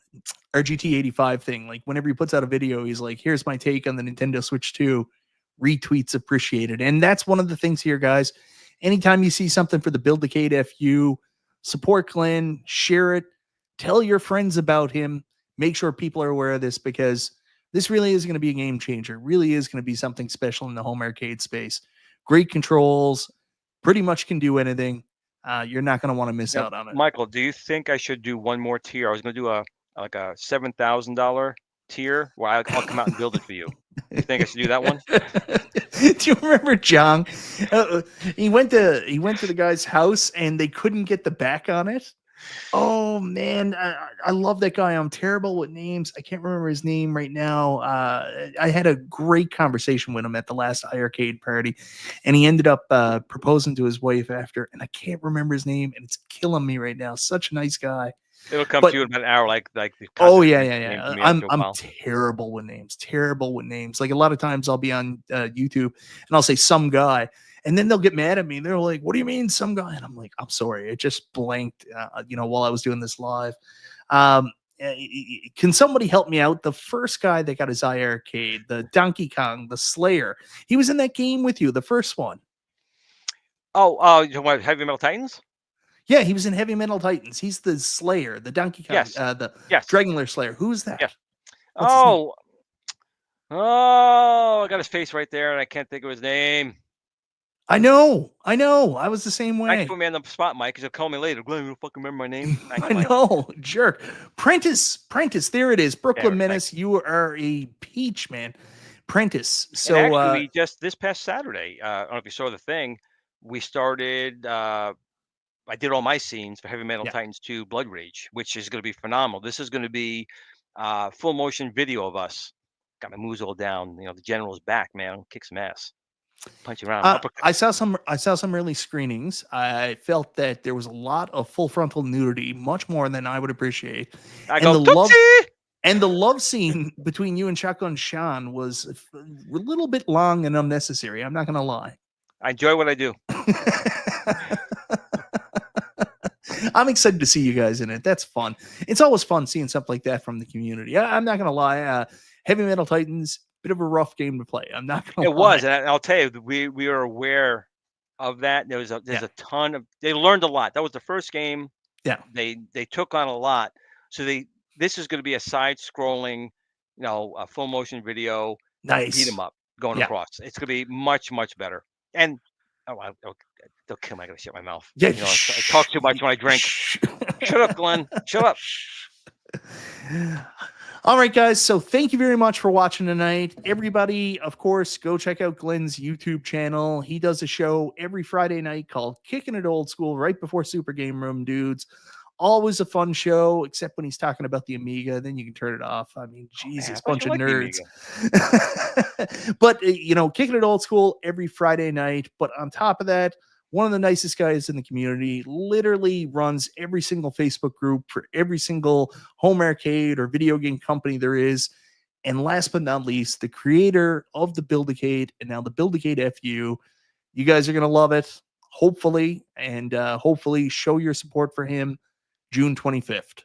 RGT 85 thing. Like whenever he puts out a video, he's like, here's my take on the Nintendo Switch 2. Retweets appreciated. And that's one of the things here, guys. Anytime you see something for the Build-A-Cade FU, support Glenn, share it, tell your friends about him, make sure people are aware of this, because this really is going to be a game changer. It really is going to be something special in the home arcade space. Great controls, pretty much can do anything. You're not going to want to miss Now, out on it. Michael, do you think I should do one more tier? I was going to do a $7,000 tier where I'll come out and build it for you. You think I should do that one? Do you remember John? He went to the guy's house and they couldn't get the back on it. Oh man, I love that guy. I'm terrible with names. I can't remember his name right now. I had a great conversation with him at the last iArcade party, and he ended up proposing to his wife after, and I can't remember his name, and it's killing me right now. Such a nice guy. It'll come But to you in about an hour, like the oh concept yeah. came to me I'm after a I'm while. terrible with names. Terrible with names. Like a lot of times I'll be on YouTube and I'll say some guy, and then they'll get mad at me. They're like, "What do you mean some guy?" And I'm like, "I'm sorry, it just blanked." While I was doing this live. Can somebody help me out? The first guy that got his iArcade, the Donkey Kong, the Slayer. He was in that game with you, the first one. Oh, you talking about Heavy Metal Titans? Yeah, he was in Heavy Metal Titans. He's the Slayer, the Donkey Kong, Yes. the Yes. Dragon Slayer. Who's that? Yes. What's his name? I got his face right there, and I can't think of his name. I know. I was the same way. Thanks for putting me on the spot, Mike, because you'll call me later. Glenn, you don't fucking remember my name? Thanks, I Mike. know, jerk. Prentice, there it is. Brooklyn There, Menace, you are a peach, man. Prentice. So and actually, we just this past Saturday, I don't know if you saw the thing, we started. I did all my scenes for Heavy Metal Titans 2 Blood Rage, which is going to be phenomenal. This is going to be full motion video of us. Got my moves all down. The general's back, man. Kick some ass. Punch around. I saw some early screenings. I felt that there was a lot of full frontal nudity, much more than I would appreciate. I And go, the love, Tootsie! And the love scene between you and Shotgun Sean was a little bit long and unnecessary. I'm not going to lie. I enjoy what I do. I'm excited to see you guys in it. That's fun. It's always fun seeing stuff like that from the community. I'm not going to lie. Heavy Metal Titans, bit of a rough game to play. I'm not going to lie. It was. And I'll tell you, we were aware of that. There's a ton of, they learned a lot. That was the first game. Yeah. They took on a lot. So this is going to be a side scrolling, a full motion video. Nice. Beat 'em up going across. It's going to be much, much better. And they'll kill me. I got to shut my mouth. Yeah. I talk too much when I drink. Shut up, Glenn. Shut up. All right, guys. So thank you very much for watching tonight. Everybody, of course, go check out Glen's YouTube channel. He does a show every Friday night called Kicking It Old School right before Super Game Room Dudes. Always a fun show, except when he's talking about the Amiga. Then you can turn it off. I mean, Jesus, bunch of nerds. But, Kicking It Old School every Friday night. But on top of that, one of the nicest guys in the community, literally runs every single Facebook group for every single home arcade or video game company there is. And last but not least, the creator of the Build-A-Cade and now the Build-A-Cade FU. You guys are going to love it, hopefully, and hopefully show your support for him June 25th.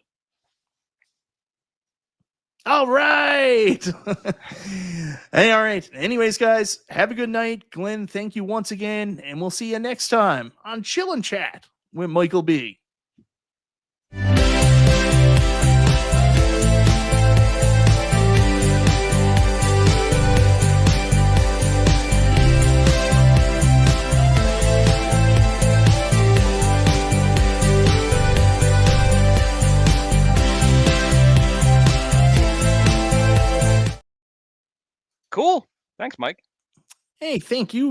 All right. Hey, all right. Anyways, guys, have a good night. Glenn, thank you once again, and we'll see you next time on Chill and Chat with Michael B. Cool. Thanks, Mike. Hey, thank you.